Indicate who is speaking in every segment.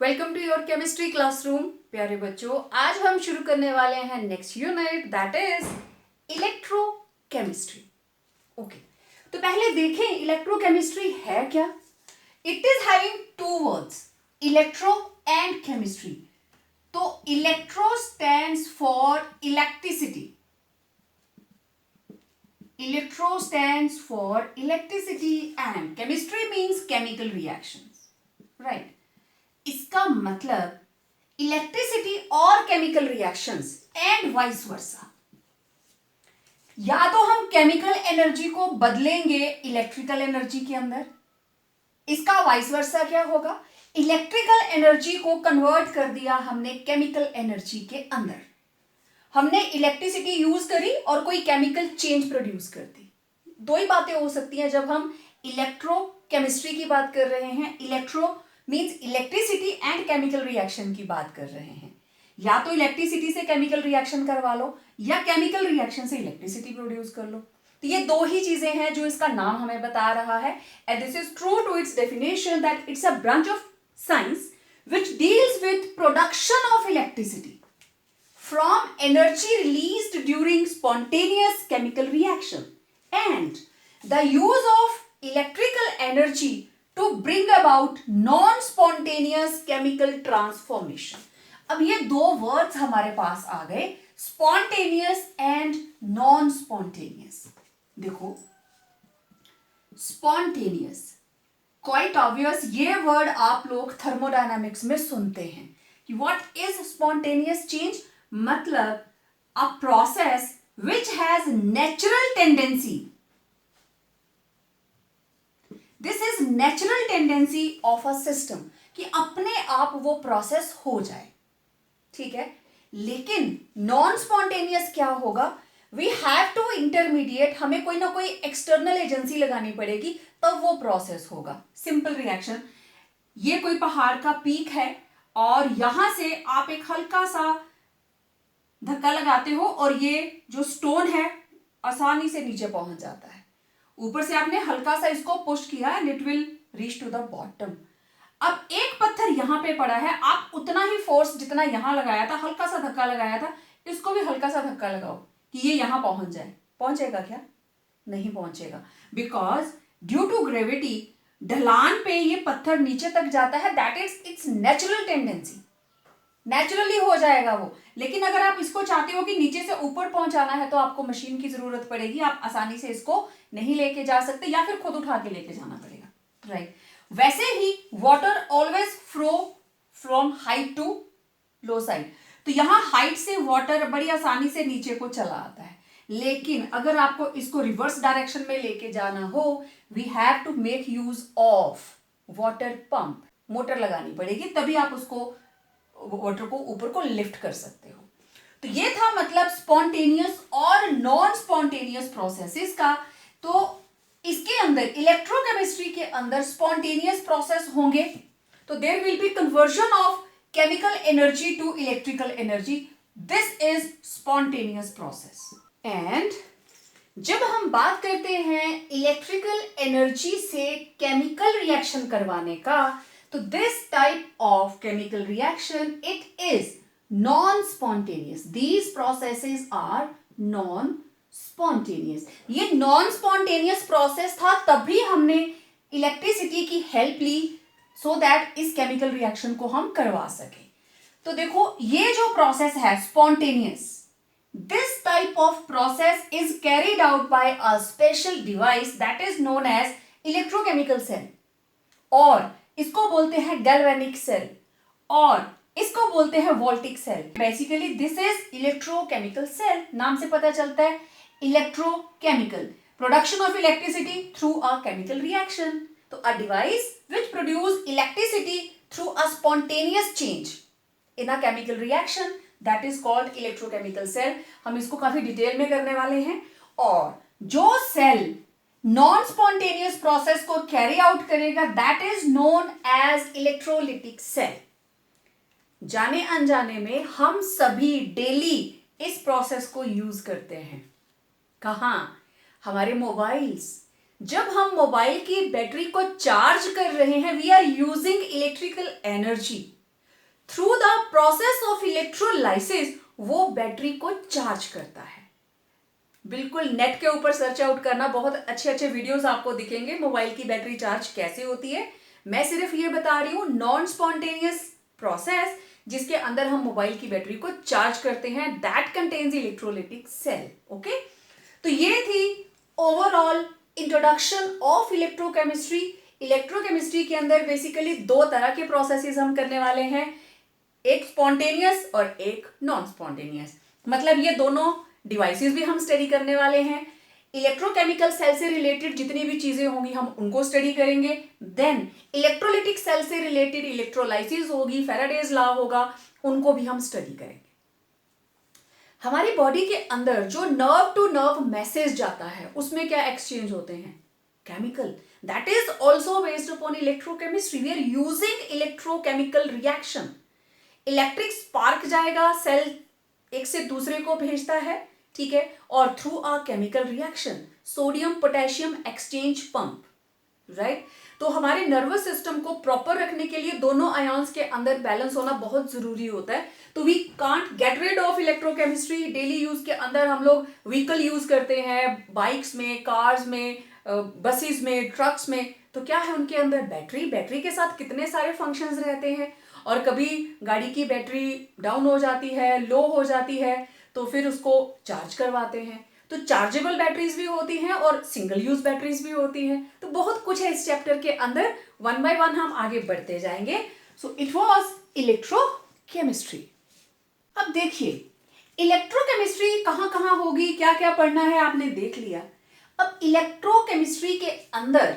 Speaker 1: Welcome to your chemistry classroom. प्यारे बच्चों, आज हम शुरू करने वाले हैं next unit, that is electrochemistry. Okay, तो पहले देखें इलेक्ट्रोकेमिस्ट्री है क्या। It is having two words, electro and chemistry. तो electro stands for electricity, electro stands for electricity and chemistry means chemical reactions, right. इसका मतलब इलेक्ट्रिसिटी और chemical reactions and vice versa. या तो हम केमिकल एनर्जी को बदलेंगे इलेक्ट्रिकल एनर्जी के अंदर, इसका वाइस वर्सा क्या होगा, इलेक्ट्रिकल एनर्जी को कन्वर्ट कर दिया हमने केमिकल एनर्जी के अंदर। हमने इलेक्ट्रिसिटी यूज करी और कोई केमिकल चेंज प्रोड्यूस कर दी। दो ही बातें हो सकती हैं जब हम इलेक्ट्रोकेमिस्ट्री की बात कर रहे हैं। Electro means electricity and chemical reaction की बात कर रहे हैं। या तो इलेक्ट्रिसिटी से केमिकल रिएक्शन करवा लो या केमिकल रिएक्शन से इलेक्ट्रिसिटी प्रोड्यूस कर लो। तो ये दो ही चीजें हैं जो इसका नाम हमें बता रहा है। And this is true to its definition that it's a branch of science which deals with production of electricity from energy released during spontaneous chemical reaction and the use of electrical energy to bring about non-spontaneous chemical transformation। अब ये दो words हमारे पास आ गए, spontaneous and non spontaneous. देखो, spontaneous quite obvious, ये word आप लोग thermodynamics में सुनते हैं कि व्हाट इज स्पॉन्टेनियस चेंज, मतलब a process which has natural tendency, this is natural tendency of a system, कि अपने आप वो प्रोसेस हो जाए, ठीक है। लेकिन नॉन स्पॉन्टेनियस क्या होगा, वी हैव टू इंटरमीडिएट, हमें कोई ना कोई एक्सटर्नल एजेंसी लगानी पड़ेगी तब वो प्रोसेस होगा। सिंपल रिएक्शन, ये कोई पहाड़ का पीक है और यहां से आप एक हल्का सा धक्का लगाते हो और ये जो स्टोन है आसानी से नीचे पहुंच जाता है। ऊपर से आपने हल्का सा इसको पुश किया and it will reach to the bottom. अब एक पत्थर यहां पे पड़ा है, आप उतना ही फोर्स जितना यहां लगाया था, हल्का सा धक्का लगाया था, इसको भी हल्का सा धक्का लगाओ कि ये यहां पहुंच जाए। पहुंचेगा क्या? नहीं पहुंचेगा, बिकॉज ड्यू टू ग्रेविटी ढलान पे ये पत्थर नीचे तक जाता है, that is it's natural tendency, naturally हो जाएगा वो। लेकिन अगर आप इसको चाहते हो कि नीचे से ऊपर पहुंचाना है तो आपको मशीन की जरूरत पड़ेगी, आप आसानी से इसको नहीं लेके जा सकते या फिर खुद उठा के लेके जाना पड़ेगा, राइट। वैसे ही water always flow from height to low side, तो यहां हाइट से वाटर बड़ी आसानी से नीचे को चला आता है। लेकिन अगर आपको इसको रिवर्स डायरेक्शन में लेके जाना हो, we have to make use of water pump, motor लगानी पड़ेगी, तभी आप उसको वाटर को ऊपर को लिफ्ट कर सकते हो। तो ये था मतलब स्पॉन्टेनियस और नॉन स्पॉन्टेनियस प्रोसेसेस का। तो इसके अंदर इलेक्ट्रोकेमिस्ट्री के अंदर स्पॉन्टेनियस प्रोसेस होंगे, तो there will be conversion of chemical energy to electrical energy, this is spontaneous process. And जब हम बात करते हैं इलेक्ट्रिकल एनर्जी से केमिकल रिएक्शन करवाने का, तो this type of chemical reaction it is non spontaneous, these processes are non spontaneous. ये नॉन स्पॉन्टेनियस प्रोसेस था, तभी हमने इलेक्ट्रिसिटी की हेल्प ली सो दैट इस केमिकल रिएक्शन को हम करवा सके। तो देखो, ये जो प्रोसेस है spontaneous, this type of process is carried out by a special device that is known as electrochemical cell, और इसको बोलते हैं galvanic cell, और इसको बोलते हैं voltaic cell। Basically this is electrochemical cell, नाम से पता चलता है electrochemical, production of electricity through a chemical reaction. तो a device which produce electricity through a spontaneous change in a chemical reaction, that is called electrochemical cell. हम इसको काफी detail में करने वाले हैं। और जो सेल नॉन स्पॉन्टेनियस प्रोसेस को कैरी आउट करेगा, that is known as electrolytic cell. जाने अनजाने में हम सभी डेली इस प्रोसेस को यूज करते हैं। कहां? हमारे मोबाइल्स। जब हम मोबाइल की बैटरी को चार्ज कर रहे हैं, we are using electrical energy, through the process of electrolysis वो बैटरी को चार्ज करता है। बिल्कुल नेट के ऊपर सर्च आउट करना, बहुत अच्छे अच्छे वीडियोस आपको दिखेंगे मोबाइल की बैटरी चार्ज कैसे होती है। मैं सिर्फ ये बता रही हूं नॉन स्पॉन्टेनियस प्रोसेस जिसके अंदर हम मोबाइल की बैटरी को चार्ज करते हैं, that contains electrolytic cell. Okay, तो ये थी overall introduction of electrochemistry. Electrochemistry के अंदर बेसिकली दो तरह के प्रोसेसेस हम करने वाले हैं, एक स्पॉन्टेनियस और एक नॉन स्पॉन्टेनियस। मतलब ये दोनों डिवाइसेस भी हम स्टडी करने वाले हैं। इलेक्ट्रोकेमिकल सेल से रिलेटेड जितनी भी चीजें होंगी हम उनको स्टडी करेंगे। देन इलेक्ट्रोलिटिक सेल से रिलेटेड इलेक्ट्रोलाइसिस होगी, फैराडेज लॉ होगा, उनको भी हम स्टडी करेंगे। हमारी बॉडी के अंदर जो नर्व टू नर्व मैसेज जाता है उसमें क्या एक्सचेंज होते हैं, chemical, that is also based upon electrochemistry. We are using electrochemical reaction. Electric spark जाएगा, सेल एक से दूसरे को भेजता है, ठीक है, और through a chemical reaction sodium potassium exchange pump, right. तो हमारे नर्वस सिस्टम को प्रॉपर रखने के लिए दोनों आयन्स के अंदर बैलेंस होना बहुत जरूरी होता है। तो we can't get rid of electrochemistry. Daily use के अंदर हम लोग व्हीकल यूज करते हैं, बाइक्स में, कार्स में, बसेस में, ट्रक्स में, तो क्या है उनके अंदर बैटरी के साथ कितने सारे फंक्शंस रहते हैं। और कभी गाड़ी की बैटरी डाउन हो जाती है, लो हो जाती है, तो फिर उसको चार्ज करवाते हैं। तो चार्जेबल बैटरीज भी होती हैं और सिंगल यूज बैटरीज भी होती हैं। तो बहुत कुछ है इस चैप्टर के अंदर, वन बाय वन हम आगे बढ़ते जाएंगे। So it was electrochemistry. अब देखिए इलेक्ट्रोकेमिस्ट्री कहाँ कहाँ होगी, क्या क्या पढ़ना है आपने देख लिया। अब इलेक्ट्रोकेमिस्ट्री के अंदर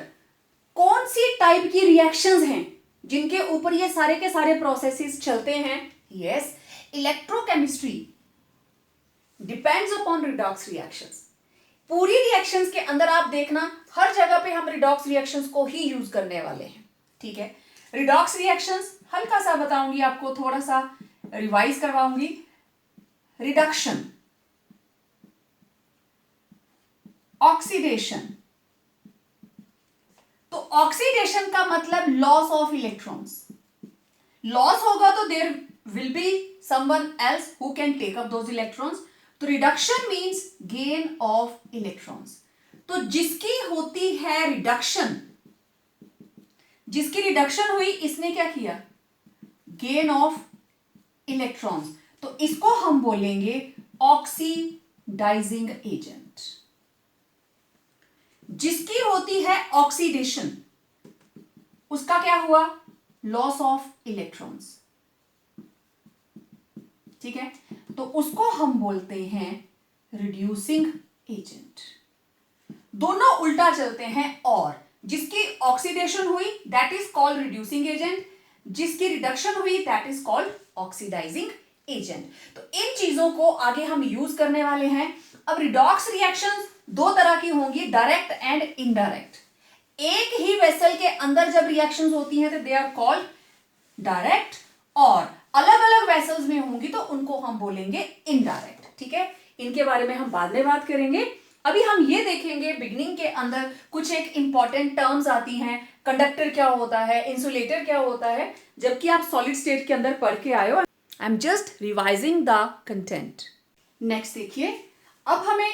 Speaker 1: कौन सी टाइप की रिएक्शंस हैं जिनके ऊपर ये सारे के सारे प्रोसेसेस चलते हैं। Yes, electrochemistry depends upon redox reactions. पूरी रिएक्शंस के अंदर आप देखना हर जगह पे हम रिडॉक्स रिएक्शंस को ही यूज करने वाले हैं, ठीक है। रिडॉक्स रिएक्शंस हल्का सा बताऊंगी आपको, थोड़ा सा रिवाइज करवाऊंगी। Reduction, oxidation. तो ऑक्सीडेशन का मतलब लॉस ऑफ इलेक्ट्रॉन्स। लॉस होगा तो there will be someone else who can take up those electrons. तो reduction means gain of electrons. तो जिसकी होती है रिडक्शन, जिसकी रिडक्शन हुई, इसने क्या किया, गेन ऑफ इलेक्ट्रॉन्स, तो इसको हम बोलेंगे ऑक्सीडाइजिंग एजेंट। जिसकी होती है ऑक्सीडेशन, उसका क्या हुआ, लॉस ऑफ इलेक्ट्रॉन्स, ठीक है, तो उसको हम बोलते हैं रिड्यूसिंग एजेंट। दोनों उल्टा चलते हैं, और जिसकी ऑक्सीडेशन हुई that is called reducing agent, जिसकी रिडक्शन हुई that is called oxidising agent. तो इन चीजों को आगे हम यूज करने वाले हैं। अब रिडॉक्स रिएक्शंस दो तरह की होंगी, डायरेक्ट एंड इनडायरेक्ट। एक ही वेसल के अंदर जब रिएक्शंस होती हैं तो दे आर कॉल्ड डायरेक्ट, और अलग अलग वेसल्स में होंगी तो उनको हम बोलेंगे इनडायरेक्ट, ठीक है। इनके बारे में हम बाद में बात करेंगे। अभी हम ये देखेंगे बिगनिंग के अंदर कुछ एक इंपॉर्टेंट टर्म्स आती हैं, कंडक्टर क्या होता है, इंसुलेटर क्या होता है, जबकि आप सॉलिड स्टेट के अंदर पढ़ के आए हो। I am just revising the content. Next देखिए, अब हमें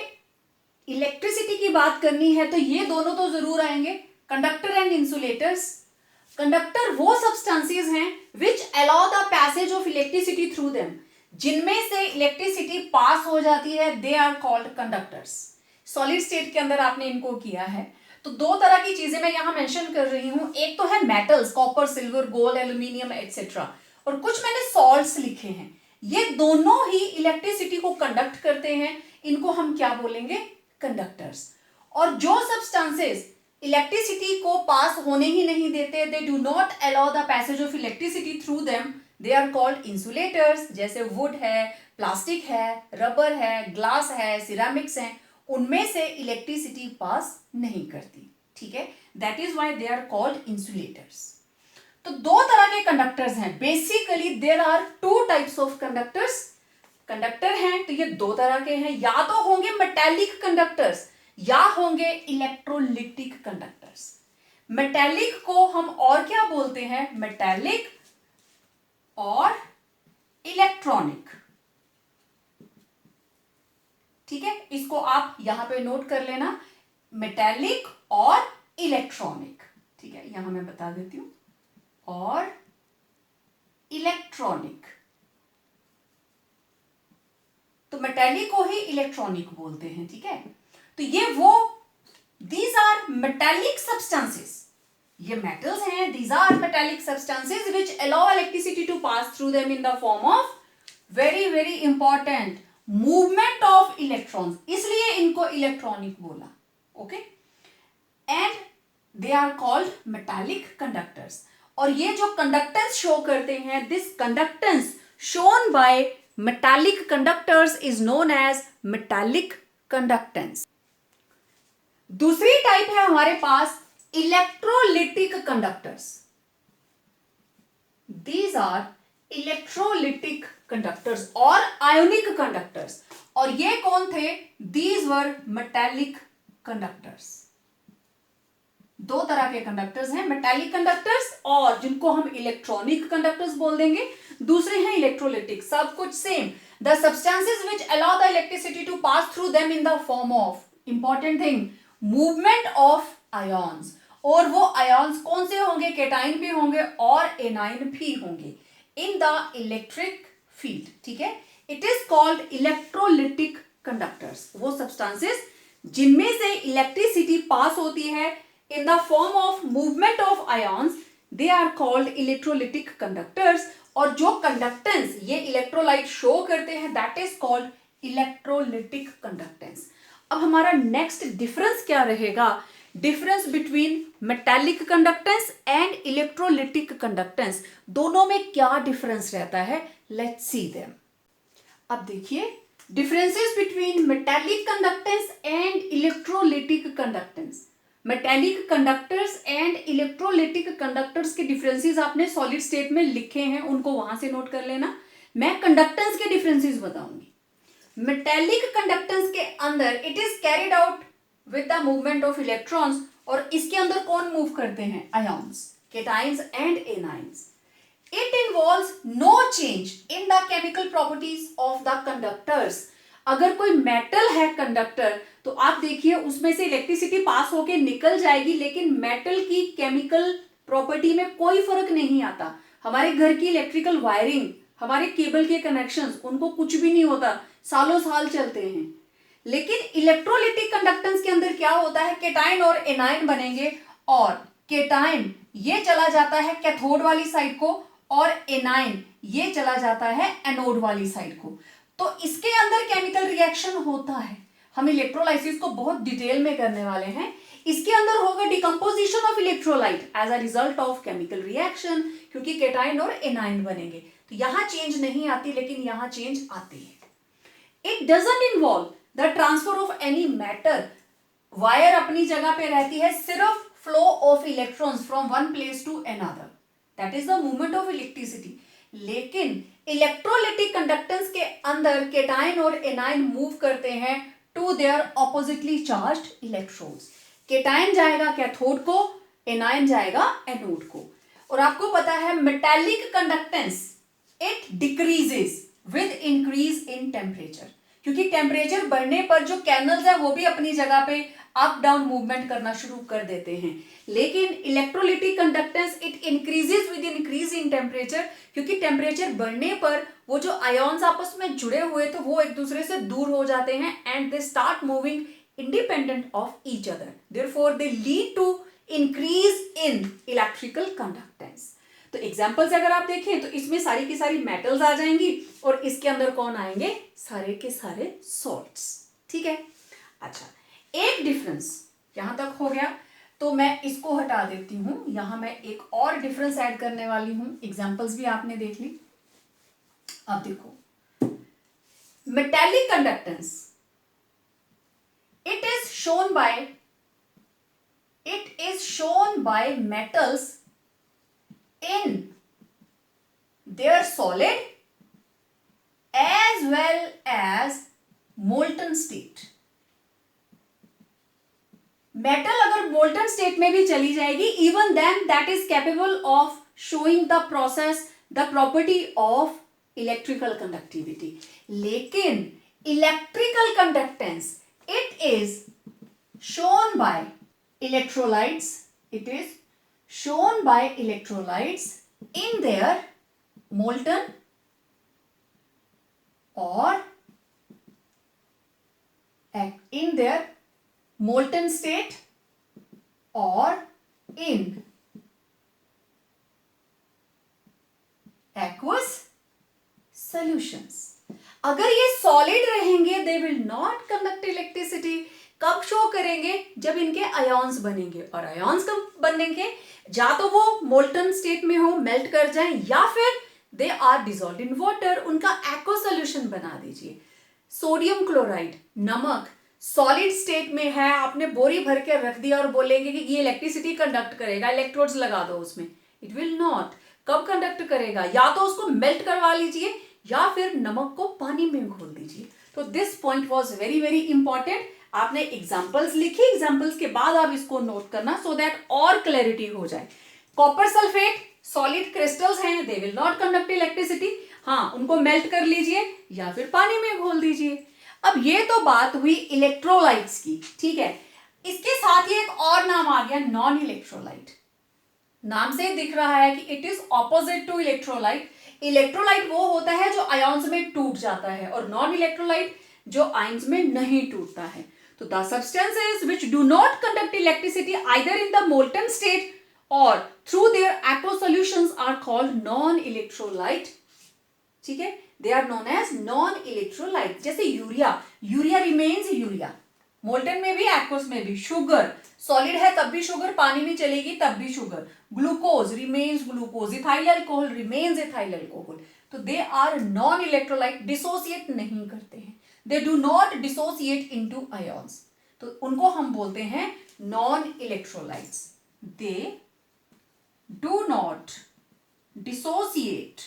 Speaker 1: इलेक्ट्रिसिटी की बात करनी है तो ये दोनों तो जरूर आएंगे, कंडक्टर एंड इंसुलेटर्स। कंडक्टर वो सब्सटेंसेस हैं which allow the passage of electricity through them, जिनमें से इलेक्ट्रिसिटी पास हो जाती है, they are called conductors. Solid state के अंदर आपने इनको किया है, तो दो तरह की चीजें मैं यहां मेंशन कर रही हूं। एक तो है metals, copper, silver, gold, aluminium etcetera, और कुछ मैंने सॉल्ट्स लिखे हैं। ये दोनों ही इलेक्ट्रिसिटी को कंडक्ट करते हैं, इनको हम क्या बोलेंगे, कंडक्टर्स। और जो सब्सटेंसेस इलेक्ट्रिसिटी को पास होने ही नहीं देते, they do not allow the passage of electricity through them, they are called insulators. जैसे वुड है, प्लास्टिक है, रबर है, ग्लास है, सिरामिक्स हैं, उनमें से इलेक्ट्रिसिटी पास नहीं करती, ठीक है, that is why they are called insulators. तो दो तरह के कंडक्टर्स हैं basically, there are two types of conductors. Conductor हैं तो ये दो तरह के हैं, या तो होंगे मेटेलिक कंडक्टर्स या होंगे इलेक्ट्रोलिटिक कंडक्टर्स। मेटेलिक को हम और क्या बोलते हैं, मेटेलिक और इलेक्ट्रॉनिक। ठीक है, इसको आप यहां पे नोट कर लेना, मेटेलिक और इलेक्ट्रॉनिक। ठीक है, यहां मैं बता देती हूं, और इलेक्ट्रॉनिक। तो मेटेलिक को ही इलेक्ट्रॉनिक बोलते हैं। ठीक है, तो ये वो दीज आर मेटेलिक सब्सटेंसेस, ये मेटल्स हैं, these are metallic substances which allow electricity to pass through them in the form of very very important movement of electrons, इसलिए इनको इलेक्ट्रॉनिक बोला। Okay, and they are called metallic conductors. और ये जो conductance show करते हैं, this conductance shown by metallic conductors is known as metallic conductance. दूसरी type है हमारे पास electrolytic conductors. These are electrolytic conductors और आयोनिक कंडक्टर्स। और ये कौन थे? These were metallic conductors. दो तरह के कंडक्टर्स हैं, मेटालिक कंडक्टर्स और जिनको हम इलेक्ट्रॉनिक कंडक्टर्स बोल देंगे, दूसरे हैं इलेक्ट्रोलिटिक। सब कुछ same, the substances which allow the electricity to pass through them in the form of, important thing, movement of ions. और वो आयॉन्स कौन से होंगे? केटाइन भी होंगे और एनाइन भी होंगे इन द इलेक्ट्रिक फील्ड। ठीक है, it is called electrolytic conductors, वो सब्सटेंसेस जिनमें से इलेक्ट्रिसिटी पास होती है in the form of movement of ions, they are called electrolytic conductors। और जो कंडक्टेंस ये इलेक्ट्रोलाइट शो करते हैं, that is called electrolytic conductance। अब हमारा नेक्स्ट डिफरेंस क्या रहेगा? Difference between metallic conductance and electrolytic conductance, दोनों में क्या डिफरेंस रहता है? Let's see them. अब देखिए, differences between metallic conductance and electrolytic conductance. Metallic conductors and electrolytic conductors के डिफरेंसेस आपने सॉलिड स्टेट में लिखे हैं, उनको वहां से नोट कर लेना। मैं कंडक्टेंस के डिफरेंसेस बताऊंगी। मेटेलिक कंडक्टेंस के अंदर it is carried out with the movement of electrons, और इसके अंदर कौन मूव करते हैं? Ions, cations and anions. It involves no change in the chemical properties of the conductors. अगर कोई मेटल है कंडक्टर, तो आप देखिए उसमें से इलेक्ट्रिसिटी पास होके निकल जाएगी, लेकिन मेटल की केमिकल प्रॉपर्टी में कोई फर्क नहीं आता। हमारे घर की इलेक्ट्रिकल वायरिंग, हमारे केबल के कनेक्शंस, उनको कुछ भी नहीं होता, सालों साल चलते हैं। लेकिन इलेक्ट्रोलिटिक कंडक्टेंस के अंदर क्या होता है? केटाइन और एनाइन बनेंगे, और केटाइन ये चला जाता है कैथोड वाली साइड को, और एनाइन ये चला जाता है एनोड वाली साइड को। तो इसके अंदर केमिकल रिएक्शन होता है। हम इलेक्ट्रोलाइसिस को बहुत डिटेल में करने वाले हैं। इसके अंदर होगा decomposition of electrolyte as a result of chemical reaction, क्योंकि केटाइन और एनाइन बनेंगे। तो यहां चेंज नहीं आती, लेकिन यहां चेंज आती है। It doesn't involve the transfer of any matter. Wire अपनी जगह पे रहती है, सिर्फ flow of electrons from one place to another, that is the movement of electricity. लेकिन इलेक्ट्रोलिटिक कंडक्टेंस के अंदर केटाइन और एनाइन मूव करते हैं to their oppositely charged electrodes. Cation जाएगा कैथोड को, एनाइन जाएगा एनोड को। और आपको पता है metallic conductance it decreases with increase in temperature, क्योंकि टेम्परेचर बढ़ने पर जो कैनल्स है वो भी अपनी जगह पे अप डाउन मूवमेंट करना शुरू कर देते हैं। लेकिन electrolytic conductance it increases with increase in temperature, क्योंकि टेम्परेचर बढ़ने पर वो जो आयॉन्स आपस में जुड़े हुए थे वो एक दूसरे से दूर हो जाते हैं, and they start moving independent of each other, therefore they lead to increase in electrical conductance. तो एग्जाम्पल्स अगर आप देखें तो इसमें सारी की सारी मेटल्स आ जाएंगी, और इसके अंदर कौन आएंगे? सारे के सारे सॉल्ट्स। ठीक है, अच्छा, एक डिफरेंस यहां तक हो गया, तो मैं इसको हटा देती हूं। यहां मैं एक और डिफरेंस ऐड करने वाली हूं। एग्जांपल्स भी आपने देख ली। अब देखो, metallic conductance it is shown by metals in their solid as well as molten state। Metal अगर मोल्टन स्टेट में भी चली जाएगी, even then that is capable of showing the process the property of electrical conductivity. लेकिन electrical conductance it is shown by electrolytes. It is shown by electrolytes in their molten or in their molten state or in aqueous solutions. अगर ये solid रहेंगे they will not conduct electricity. कब show करेंगे? जब इनके ions बनेंगे. और ions कब बनेंगे? या तो वो मोल्टन स्टेट में हो, मेल्ट कर जाएं, या फिर they are dissolved in water. उनका एक्वा सोल्यूशन बना दीजिए. सोडियम क्लोराइड, नमक, सॉलिड स्टेट में है, आपने बोरी भर के रख दिया और बोलेंगे कि ये इलेक्ट्रिसिटी कंडक्ट करेगा, इलेक्ट्रोड्स लगा दो उसमें. It will not. कब कंडक्ट करेगा? या तो उसको मेल्ट करवा लीजिए या फिर नमक को पानी में घोल दीजिए. तो this point was very very important. आपने एग्जाम्पल्स लिखी, एग्जाम्पल्स के बाद आप इसको नोट करना सो दैट और क्लैरिटी हो जाए. कॉपर सल्फेट सॉलिड क्रिस्टल्स हैं, they will not conduct electricity. हाँ, उनको मेल्ट कर लीजिए या फिर पानी में घोल दीजिए. अब ये तो बात हुई इलेक्ट्रोलाइट्स की, ठीक है. इसके साथ ही एक और नाम आ गया, नॉन इलेक्ट्रोलाइट. नाम से दिख रहा है कि it is opposite to electrolyte. Electrolyte वो होता है जो आयॉन्स में टूट जाता है और नॉन इलेक्ट्रोलाइट जो आयन्स में नहीं टूटता है. तो the substances which do not conduct electricity either in the molten state और through their aqua solutions are called non electrolyte. ठीक है, they are known as non electrolyte. जैसे urea, urea remains urea, molten में भी aqueous में भी. Sugar solid है तब भी शुगर, पानी में चलेगी तब भी sugar. Glucose remains glucose. Ethyl alcohol remains ethyl alcohol. तो they are non electrolyte, dissociate नहीं करते हैं. They do not dissociate into ions. तो उनको हम बोलते हैं non electrolytes. They do not dissociate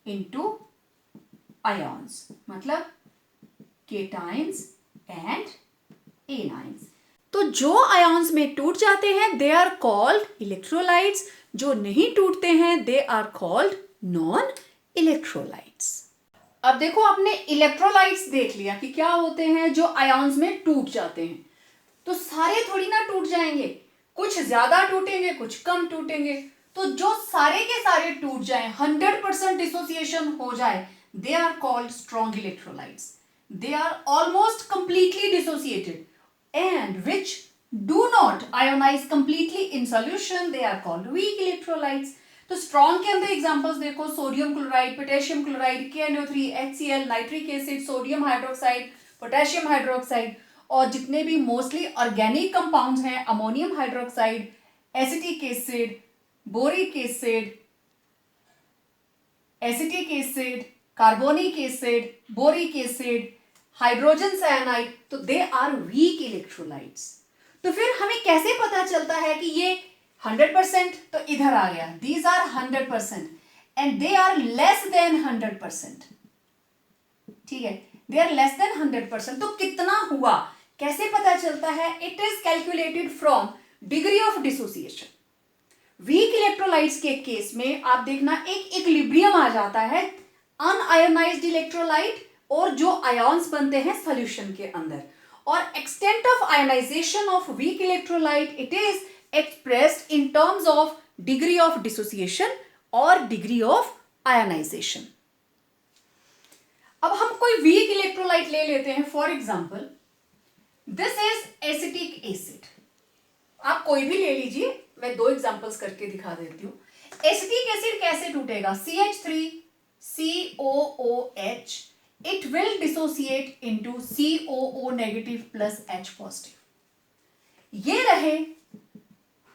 Speaker 1: into ions, मतलब केटाइंस एंड एनाइंस. तो जो आयॉन्स में टूट जाते हैं दे आर कॉल्ड इलेक्ट्रोलाइट्स. जो नहीं टूटते हैं they are called non electrolytes. अब देखो, आपने इलेक्ट्रोलाइट्स देख लिया कि क्या होते हैं जो आयॉन्स में टूट जाते हैं. तो सारे थोड़ी ना टूट जाएंगे, कुछ ज्यादा टूटेंगे, कुछ कम टूटेंगे. तो जो सारे के सारे टूट जाएं, 100% डिसोसिएशन हो जाए, they are called strong electrolytes. They are almost completely dissociated, and which do not ionize completely in solution, they are called weak electrolytes. तो strong के अंदर एग्जांपल्स देखो, sodium chloride, potassium chloride, KNO3, HCl, nitric acid, sodium hydroxide, potassium hydroxide. और जितने भी mostly organic compounds हैं, ammonium hydroxide, acetic acid, boric acid, acetic acid, carbonic acid, boric acid, hydrogen cyanide. तो they are weak electrolytes. तो फिर हमें कैसे पता चलता है कि ये 100%? तो इधर आ गया, these are 100% and they are less than 100%. ठीक है, दे आर लेस देन 100%. तो कितना हुआ, कैसे पता चलता है? It is calculated from degree of dissociation. Week electrolytes के केस में आप देखना एक इक्विलिब्रियम आ जाता है, अनआयोनाइज्ड इलेक्ट्रोलाइट और जो आयॉन्स बनते हैं सॉल्यूशन के अंदर. और extent of ionisation of weak electrolyte it is expressed in terms of degree of dissociation और डिग्री ऑफ आयोनाइजेशन. अब हम कोई वीक इलेक्ट्रोलाइट ले लेते हैं. For example this is acetic acid. आप कोई भी ले लीजिए, मैं 2 एग्जांपल्स करके दिखा देती हूं. एसिटिक एसिड कैसे टूटेगा? CH3COOH, it will dissociate into COO negative plus H positive. ये रहे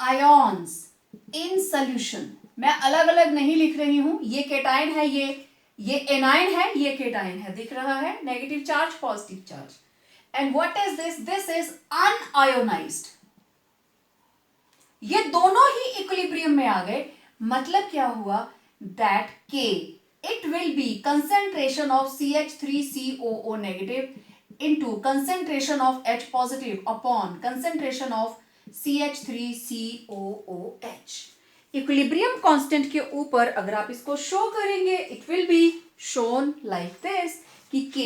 Speaker 1: आयॉन्स इन सॉल्यूशन. मैं अलग अलग नहीं लिख रही हूं, ये केटाइन है, ये एनाइन है, ये केटाइन है. दिख रहा है, negative charge, positive charge. And what is this? This is unionised. ये दोनों ही इक्विलिब्रियम में आ गए. मतलब क्या हुआ? That K it will be concentration of CH3COO negative into concentration of H positive upon concentration of CH3COOH. Equilibrium constant के ऊपर अगर आप इसको शो करेंगे, it will be shown like this कि K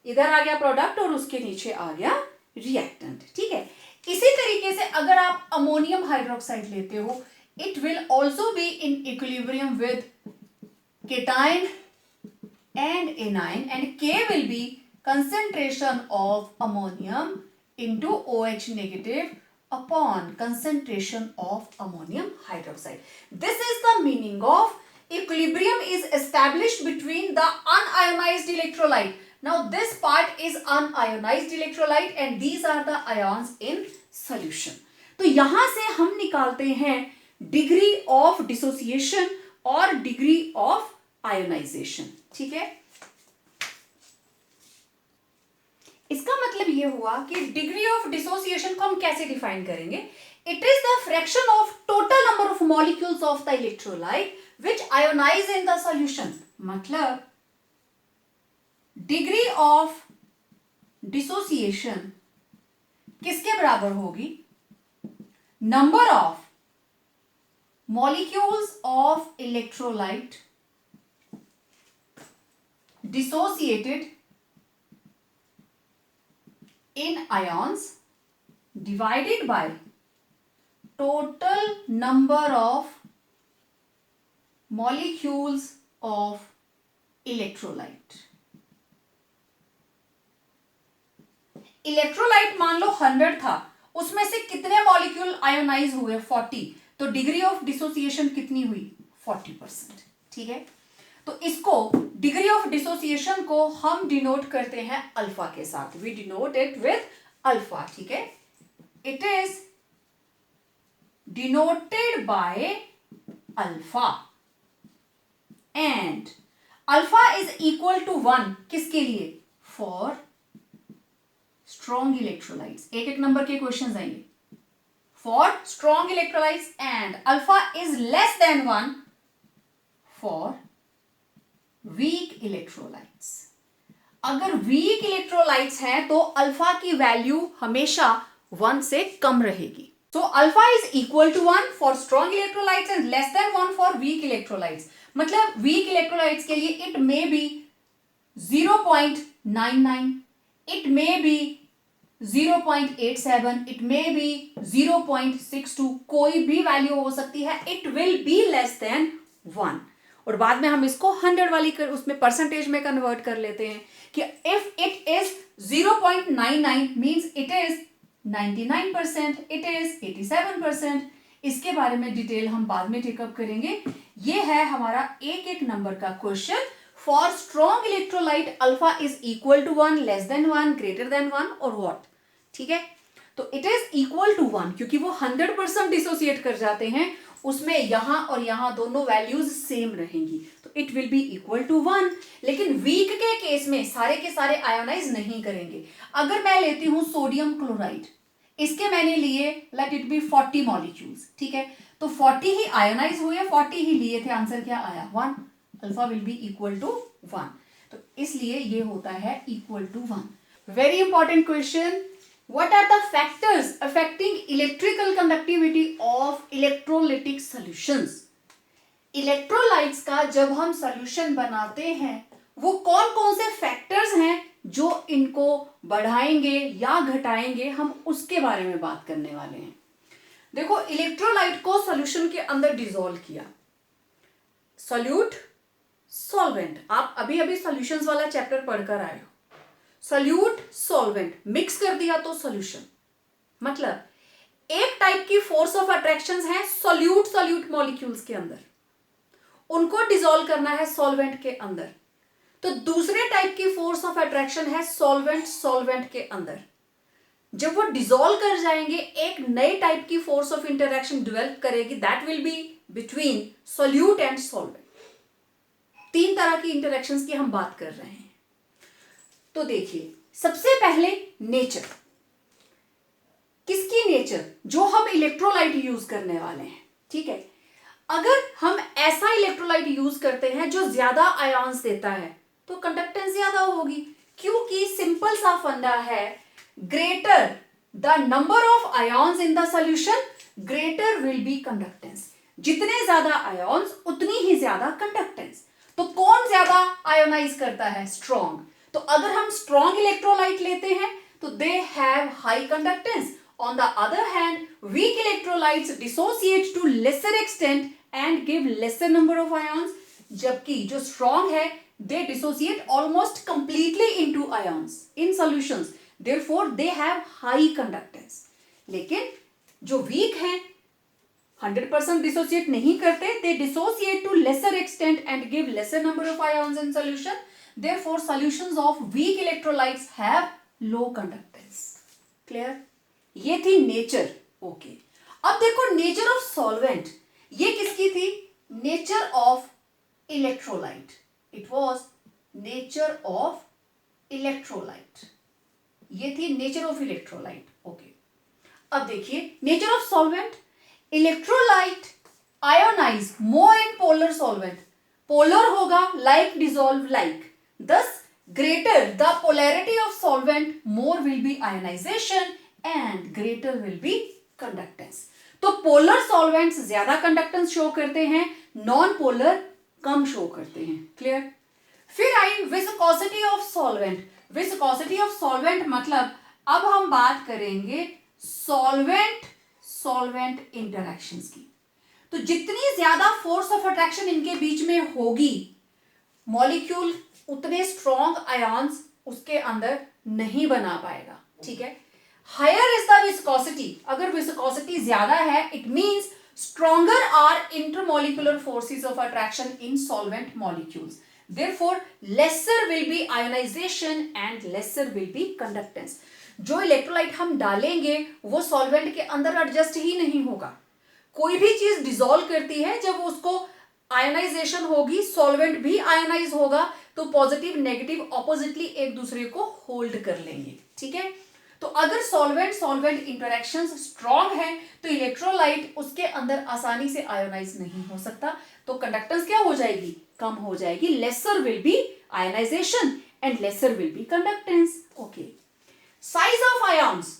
Speaker 1: इधर आ गया प्रोडक्ट और उसके नीचे आ गया रिएक्टेंट, ठीक है। इसी तरीके से अगर आप अमोनियम हाइड्रोक्साइड लेते हो, it will also be in equilibrium with cation and anion, and K will be concentration of ammonium into OH negative upon concentration of ammonium hydroxide. This is the meaning of equilibrium is established between the unionized electrolyte. Now this part is unionized electrolyte and these are the ions in solution. तो यहां से हम निकालते हैं degree of dissociation और degree of ionisation, ठीक है। इसका मतलब यह हुआ कि डिग्री ऑफ डिसोसिएशन को हम कैसे डिफाइन करेंगे? It is the fraction of total number of molecules of the electrolyte which ionise in the solution. मतलब डिग्री ऑफ डिसोसिएशन किसके बराबर होगी? Number of molecules of electrolyte dissociated in ions divided by total number of molecules of electrolyte. Electrolyte मान लो 100 था, उसमें से कितने molecule ionise हुए? 40। तो डिग्री ऑफ डिसोसिएशन कितनी हुई? 40%, ठीक है। तो इसको डिग्री ऑफ डिसोसिएशन को हम डिनोट करते हैं अल्फा के साथ। We denote it with alpha, ठीक है। It is denoted by alpha and alpha is equal to 1 किसके लिए? For strong electrolytes. एक एक नंबर के क्वेश्चंस आएंगे। For strong electrolytes and alpha is less than 1 for weak electrolytes. अगर weak electrolytes हैं तो अल्फा की वैल्यू हमेशा 1 से कम रहेगी। तो alpha is equal to 1 for strong electrolytes and less than 1 for weak electrolytes. मतलब वीक इलेक्ट्रोलाइट्स के लिए it may be 0.99, it may be 0.87, it may be 0.62, कोई भी वैल्यू हो सकती है। It will be less than 1 और बाद में हम इसको 100 वाली उसमें परसेंटेज में कन्वर्ट कर लेते हैं कि if it is 0.99 means it is 99%, it is 87%। इसके बारे में डिटेल हम बाद में टेकअप करेंगे। ये है हमारा एक एक नंबर का question. For strong electrolyte alpha is equal to 1, less than 1, greater than 1 और व्हाट, ठीक है। तो इट इज इक्वल टू 1 क्योंकि वो 100% डिसोसिएट कर जाते हैं, उसमें यहां और यहां दोनों वैल्यूज सेम रहेंगी, तो it will be equal to 1। लेकिन वीक के केस में सारे के सारे आयोनाइज नहीं करेंगे। अगर मैं लेती हूं सोडियम क्लोराइड, इसके मैंने लिए लेट इट बी 40 मॉलिक्यूल्स, ठीक है। तो 40 ही आयोनाइज हुए, 40 ही लिए थे, आंसर क्या आया? 1। Alpha will be equal to 1, तो इसलिए ये होता है equal to 1। Very important question, what are the factors affecting electrical conductivity of electrolytic solutions? Electrolytes का जब हम सॉल्यूशन बनाते हैं वो कौन कौन से फैक्टर्स हैं जो इनको बढ़ाएंगे या घटाएंगे, हम उसके बारे में बात करने वाले हैं। देखो, इलेक्ट्रोलाइट को सॉल्यूशन के अंदर डिसॉल्व किया, सॉल्यूट सॉल्वेंट, आप अभी अभी सॉल्यूशंस वाला चैप्टर पढ़कर आए हो। सॉल्यूट सॉल्वेंट मिक्स कर दिया तो सॉल्यूशन। मतलब एक टाइप की फोर्स ऑफ अट्रैक्शंस है सॉल्यूट मॉलिक्यूल्स के अंदर, उनको डिसॉल्व करना है सॉल्वेंट के अंदर। तो दूसरे टाइप की फोर्स ऑफ अट्रैक्शन है सॉल्वेंट के अंदर। जब वो डिसॉल्व कर जाएंगे एक नए टाइप की फोर्स ऑफ इंटरैक्शन डेवलप करेगी, that will be between solute and solvent. 3 तरह की इंटरैक्शंस की हम बात कर रहे हैं। तो देखिए, सबसे पहले नेचर, किसकी नेचर? जो हम इलेक्ट्रोलाइट यूज करने वाले हैं, ठीक है। अगर हम ऐसा इलेक्ट्रोलाइट यूज करते हैं जो ज्यादा आयॉन्स देता है तो कंडक्टेंस ज्यादा होगी, क्योंकि सिंपल सा फंडा है, greater the number of ions in the solution greater will be conductance. जितने ज्यादा आयोन्स उतनी ही ज्यादा कंडक्टेंस। तो कौन ज्यादा आयोनाइज करता है? स्ट्रॉन्ग। तो अगर हम स्ट्रॉन्ग इलेक्ट्रोलाइट लेते हैं तो they have high conductance. On the other hand weak electrolytes dissociate to lesser extent and give lesser number of ions, जबकि जो स्ट्रॉन्ग है they dissociate almost completely into ions in solutions, therefore they have high conductance. लेकिन जो weak है 100% dissociate नहीं करते, they dissociate to lesser extent and give lesser number of ions in solution, therefore solutions of weak electrolytes have low conductance. Clear? ये थी nature. Okay, अब देखो nature of solvent. ये किसकी थी? Nature of electrolyte. It was nature of electrolyte. ये थी nature of electrolyte. Okay, अब देखिए nature of solvent. Electrolyte ionise more in polar solvent. Polar होगा like dissolve like, thus greater the polarity of solvent, more will be ionization and greater will be conductance. तो polar solvents ज्यादा conductance show करते हैं, non polar कम show करते हैं। Clear? फिर आई viscosity of solvent. Viscosity of solvent मतलब अब हम बात करेंगे सॉल्वेंट सॉल्वेंट इंटरैक्शंस की। तो जितनी ज्यादा फोर्स ऑफ अट्रैक्शन इनके बीच में होगी, मॉलिक्यूल उतने स्ट्रॉन्ग आयन्स उसके अंदर नहीं बना पाएगा। ठीक है? Higher is the viscosity. अगर विस्कोसिटी ज्यादा है, it means stronger are intermolecular forces of attraction in solvent molecules, therefore lesser will be ionisation and lesser will be conductance. जो इलेक्ट्रोलाइट हम डालेंगे वो सॉल्वेंट के अंदर एडजस्ट ही नहीं होगा। कोई भी चीज डिसॉल्व करती है, जब उसको आयोनाइजेशन होगी, सॉल्वेंट भी आयोनाइज होगा, तो पॉजिटिव नेगेटिव ऑपोजिटली एक दूसरे को होल्ड कर लेंगे। ठीक है? तो अगर सॉल्वेंट सॉल्वेंट इंटरैक्शंस स्ट्रॉन्ग है तो इलेक्ट्रोलाइट उसके अंदर आसानी से आयोनाइज नहीं हो सकता, तो कंडक्टेंस क्या हो जाएगी? कम हो जाएगी। Lesser will be ionisation and lesser will be conductance. Okay, size of ions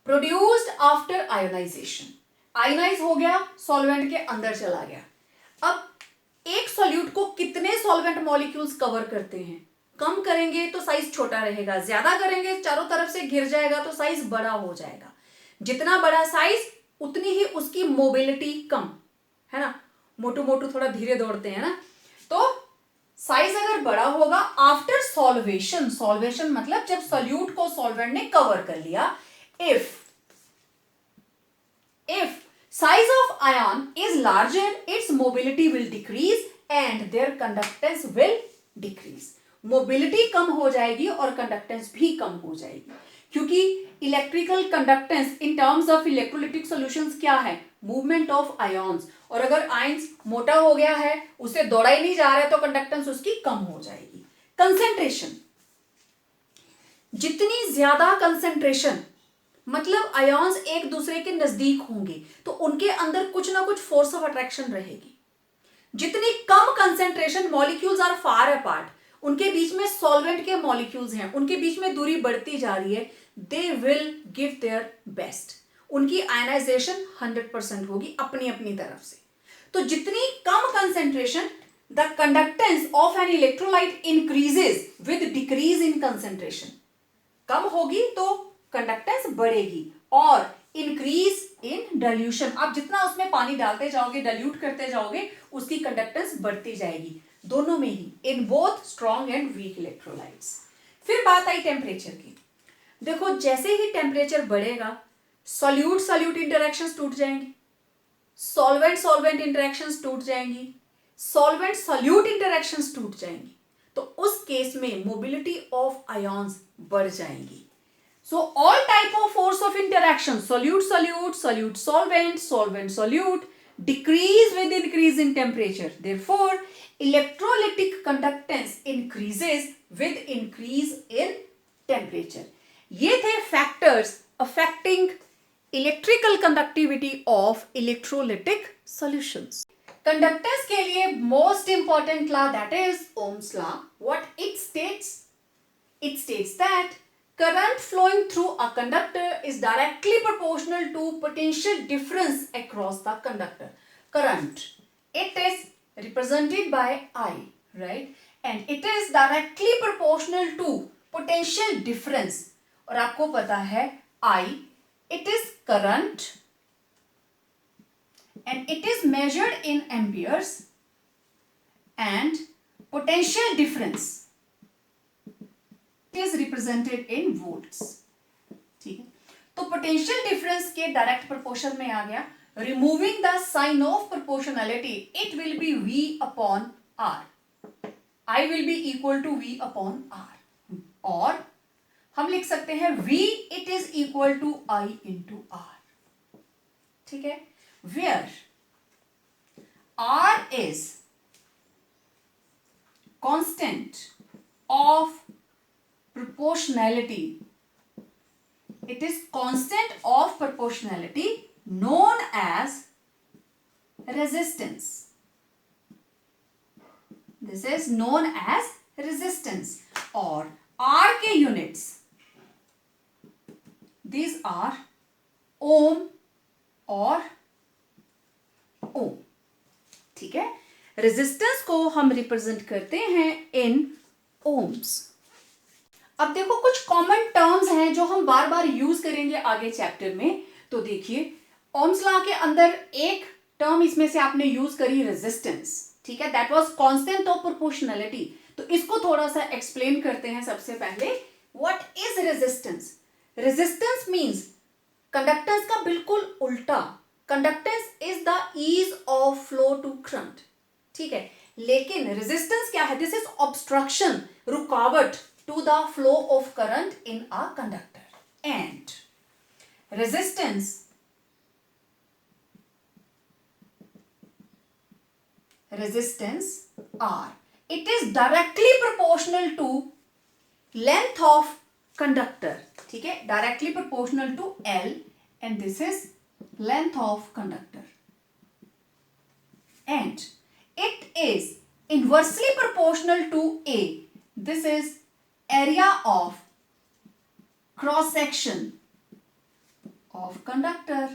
Speaker 1: produced after ionisation. Ionise हो गया, सॉल्वेंट के अंदर चला गया। अब एक सॉल्यूट को कितने सॉल्वेंट मॉलिक्यूल्स कवर करते हैं? कम करेंगे तो साइज छोटा रहेगा, ज्यादा करेंगे चारों तरफ से घिर जाएगा तो साइज बड़ा हो जाएगा। जितना बड़ा साइज उतनी ही उसकी मोबिलिटी कम, है ना? मोटू मोटू थोड़ा धीरे दौड़ते हैं ना, तो साइज अगर बड़ा होगा आफ्टर सॉल्वेशन। सॉल्वेशन मतलब जब सॉल्यूट को सॉल्वेंट ने कवर कर लिया। If size of ion is larger, its mobility will decrease and their conductance will decrease. Mobility कम हो जाएगी और कंडक्टेंस भी कम हो जाएगी, क्योंकि electrical conductance in terms of electrolytic solutions क्या है? Movement of ions. और अगर आयन्स मोटा हो गया है, उसे दौड़ा ही नहीं जा रहा है, तो कंडक्टेंस उसकी कम हो जाएगी। कंसेंट्रेशन, जितनी ज्यादा कंसेंट्रेशन मतलब आयन्स एक दूसरे के नजदीक होंगे तो उनके अंदर कुछ ना कुछ फोर्स ऑफ अट्रैक्शन रहेगी। जितनी कम concentration, molecules are far apart, उनके बीच में सॉल्वेंट के मॉलिक्यूल्स हैं, उनके बीच में दूरी बढ़ती जा रही है, they will give their best. उनकी आयनाइजेशन 100% होगी अपनी अपनी तरफ से। तो जितनी कम concentration, the conductance of an electrolyte increases with decrease in concentration. कम होगी तो कंडक्टेंस बढ़ेगी, और इंक्रीज इन डाइल्यूशन, आप जितना उसमें पानी डालते जाओगे, डाइल्यूट करते जाओगे, उसकी कंडक्टेंस बढ़ती जाएगी, दोनों में ही, in both strong and weak electrolytes. फिर बात आई टेम्परेचर की। देखो जैसे ही टेम्परेचर बढ़ेगा, सॉल्यूट सॉल्यूट इंटरैक्शंस टूट जाएंगी, सॉल्वेंट सॉल्वेंट इंटरैक्शंस टूट जाएंगी, सॉल्वेंट सॉल्यूट इंटरैक्शंस टूट जाएंगी। तो उस केस में मोबिलिटी ऑफ आयन्स बढ़ जाएंगी। So all type of force of interaction, solute solute, solute solvent, solvent solute, decrease with increase in temperature. Therefore, electrolytic conductance increases with increase in temperature. ये थे factors affecting electrical conductivity of electrolytic solutions. Conductance के लिए most important law, that is Ohm's law. What it states? It states that current flowing through a conductor is directly proportional to potential difference across the conductor. current. It is represented by I, right? And it is directly proportional to potential difference. और आपको पता है I, it is current and it is measured in amperes and potential difference is represented in volts. ठीक है, तो potential difference के direct proportion में आ गया. Removing the sign of proportionality, it will be V upon R. I will be equal to V upon R. और हम लिख सकते हैं V it is equal to I into R. ठीक है, where R is constant of proportionality. It is constant of proportionality known as resistance. This is known as resistance. और R के units, these are ohm और ohm. ठीक है, resistance को हम represent करते हैं in ohms. अब देखो कुछ कॉमन टर्म्स हैं जो हम बार बार यूज करेंगे आगे चैप्टर में. तो देखिए, ओम्स लॉ के अंदर एक टर्म इसमें से आपने यूज करी रेजिस्टेंस. ठीक है, that was constant of proportionality. तो इसको थोड़ा सा एक्सप्लेन करते हैं. सबसे पहले what is resistance? Resistance means conductance का बिल्कुल उल्टा. Conductance is the ease of flow to current. ठीक है, लेकिन रेजिस्टेंस क्या है? दिस इज ऑब्स्ट्रक्शन, रुकावट to the flow of current in a conductor. And resistance R, it is directly proportional to length of conductor. ठीक है, directly proportional to L, and this is length of conductor. And it is inversely proportional to A. This is area of cross section of conductor.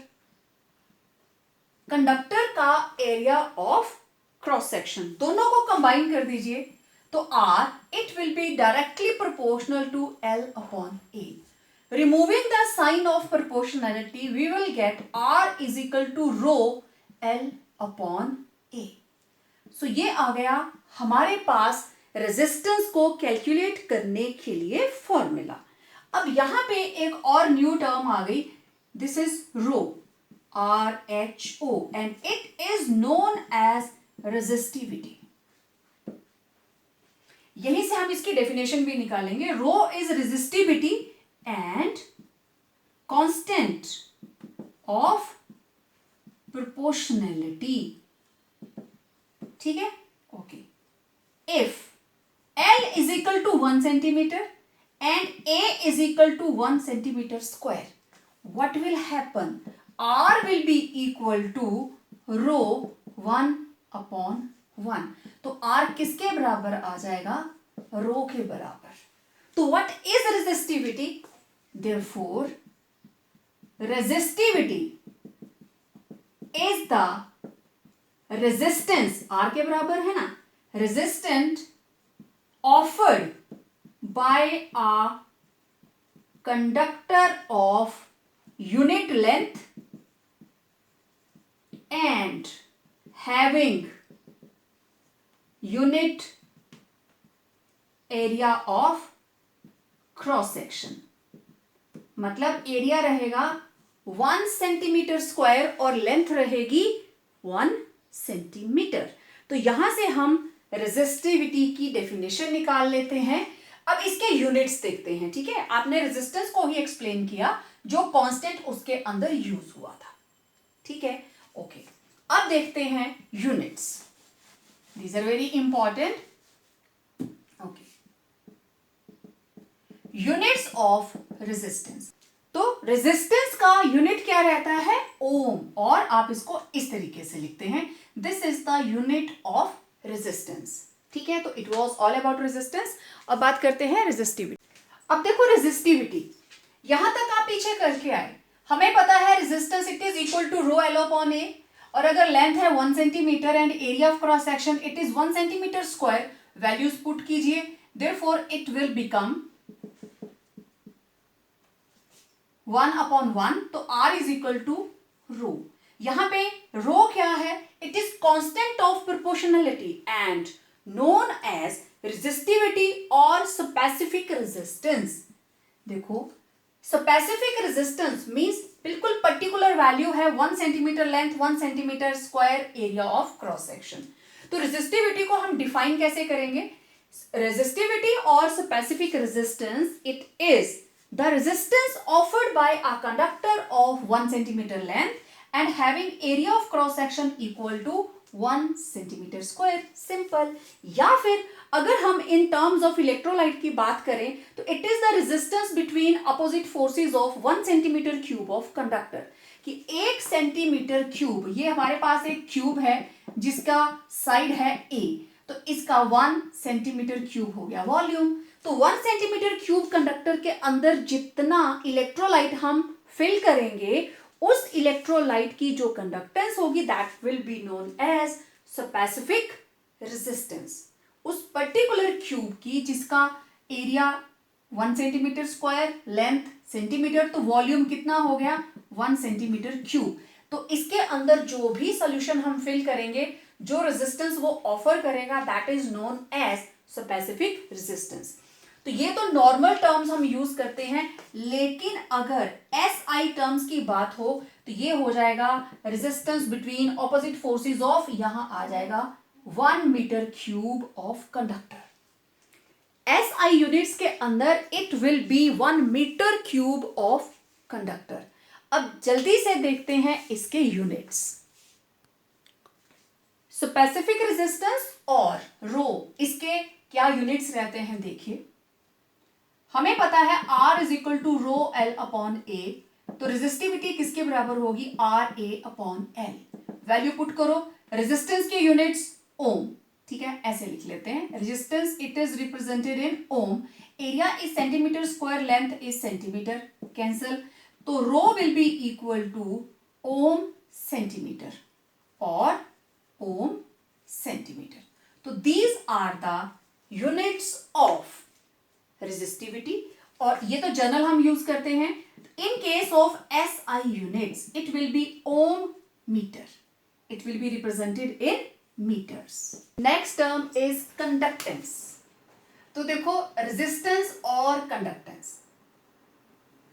Speaker 1: Conductor का area of cross section, दोनों को combine कर दीजिए तो R it will be directly proportional to L upon A. Removing the sign of proportionality we will get R is equal to rho L upon A. So ये आ गया हमारे पास resistance को कैलकुलेट करने के लिए फॉर्मूला. अब यहां पे एक और न्यू टर्म आ गई. This is rho, RHO, and it is known as resistivity. यहीं से हम इसकी डेफिनेशन भी निकालेंगे. Rho is resistivity and constant of proportionality. ठीक है, okay. If L is equal to 1 centimeter and A is equal to 1 centimeter square, what will happen? R will be equal to rho 1 upon 1. तो R किसके बराबर आ जाएगा? रो के बराबर. तो what is resistivity? Therefore, resistivity is the resistance, R के बराबर है ना, resistant offered by a conductor of unit length and having unit area of cross section. मतलब एरिया रहेगा 1 सेंटीमीटर स्क्वायर और लेंथ रहेगी 1 सेंटीमीटर. तो यहां से हम रेजिस्टिविटी की डेफिनेशन निकाल लेते हैं. अब इसके यूनिट्स देखते हैं. ठीक है, आपने रेजिस्टेंस को ही एक्सप्लेन किया जो कांस्टेंट उसके अंदर यूज हुआ था. ठीक है, ओके. अब देखते हैं units. These are very important. Okay, units of resistance. तो रेजिस्टेंस का यूनिट क्या रहता है? ओम. और आप इसको इस तरीके से लिखते हैं, this is the unit of resistance. ठीक है, तो it was all about resistance. अब बात करते हैं रेजिस्टिविटी. अब देखो रेजिस्टिविटी, यहां तक आप पीछे करके आए. हमें पता है resistance it is equal to rho L upon A. और अगर लेंथ है 1 centimetre and area of cross section it is 1 centimetre square, values put कीजिए, देयरफॉर इट विल बिकम 1/1, तो R is equal to rho. यहां पे rho क्या है? It is constant of proportionality and known as resistivity और specific resistance. देखो, specific resistance means बिल्कुल particular value है, 1 centimetre length, 1 centimetre square area of cross section. तो रेजिस्टिविटी को हम डिफाइन कैसे करेंगे? रेजिस्टिविटी और specific resistance, it is the resistance offered by a conductor of 1 centimeter length and having area of cross section equal to 1 centimeter square, simple। या फिर अगर हम in terms of electrolyte की बात करें तो it is the resistance between opposite forces of 1 centimeter cube of conductor, कि 1 centimetre cube, ये हमारे पास एक क्यूब है जिसका साइड है A, तो इसका 1 सेंटीमीटर क्यूब हो गया वॉल्यूम। तो 1 सेंटीमीटर क्यूब कंडक्टर के अंदर जितना इलेक्ट्रोलाइट हम फिल करेंगे उस इलेक्ट्रोलाइट की जो कंडक्टेंस होगी that will be known as specific resistance. उस पर्टिकुलर क्यूब की जिसका area 1 centimetre square, length centimetre, तो वॉल्यूम कितना हो गया? 1 सेंटीमीटर क्यूब। तो इसके अंदर जो भी सोल्यूशन हम फिल करेंगे, जो रेजिस्टेंस वो ऑफर करेगा that is known as specific resistance. तो ये तो नॉर्मल टर्म्स हम यूज करते हैं, लेकिन अगर SI टर्म्स की बात हो तो ये हो जाएगा resistance between opposite forces of, यहां आ जाएगा 1 metre cube of conductor. SI units के अंदर it will be 1 metre cube of conductor. अब जल्दी से देखते हैं इसके यूनिट्स। स्पेसिफिक रेजिस्टेंस और रो, इसके क्या यूनिट्स रहते हैं? देखिए, हमें पता है R is equal to rho L upon A, तो रेजिस्टिविटी किसके बराबर होगी? RA upon L। Value put करो, रेजिस्टेंस के यूनिट्स ओम, ठीक है, ऐसे लिख लेते हैं। Resistance it is represented in ohm, area is centimetre square, length is centimetre, cancel, तो rho will be equal to ohm centimetre और ओम सेंटीमीटर। तो these are the units of resistivity, और ये तो जनरल हम यूज करते हैं। In case of SI units it will be ohm metre, it will be represented in metres. Next term is conductance. तो देखो, रेजिस्टेंस और कंडक्टेंस,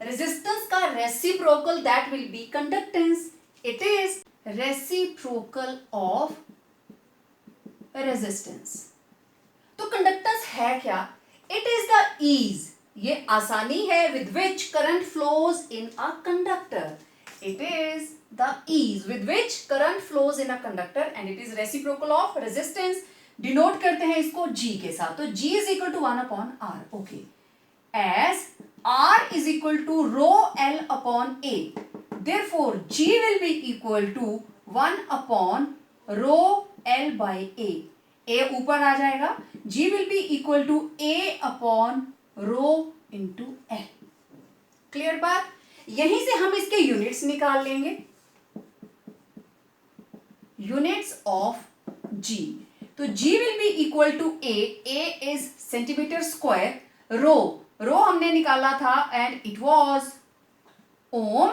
Speaker 1: रेजिस्टेंस का reciprocal that will be conductance, it is reciprocal of resistance. तो conductance है क्या? It is the ease, ये आसानी है with which current flows in a conductor. It is the ease with which current flows in a conductor and it is reciprocal of resistance. Denote करते हैं इसको G के साथ, तो G is equal to 1 upon R, okay, as R is equal to rho L upon A, therefore G will be equal to 1 upon rho L by A। A ऊपर आ जाएगा, G will be equal to A upon rho into L। Clear बात? यहीं से हम इसके units निकाल लेंगे, यूनिट्स ऑफ G। तो G will be equal to A is centimetre square, rho हमने निकाला था and it was ohm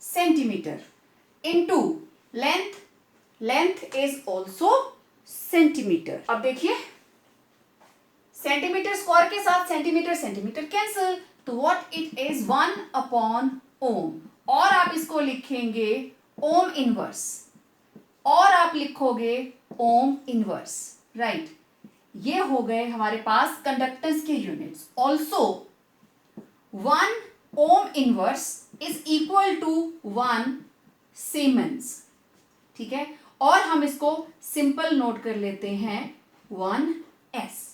Speaker 1: centimetre, into length is also centimetre. अब देखिए, सेंटीमीटर स्क्वायर के साथ सेंटीमीटर कैंसिल, तो what it is 1 upon ohm, और आप इसको लिखेंगे ओम इनवर्स, और आप लिखोगे ओम इनवर्स, राइट। ये हो गए हमारे पास कंडक्टेंस के units. Also 1 ohm inverse is equal to 1 siemens, ठीक है, और हम इसको सिंपल नोट कर लेते हैं 1s।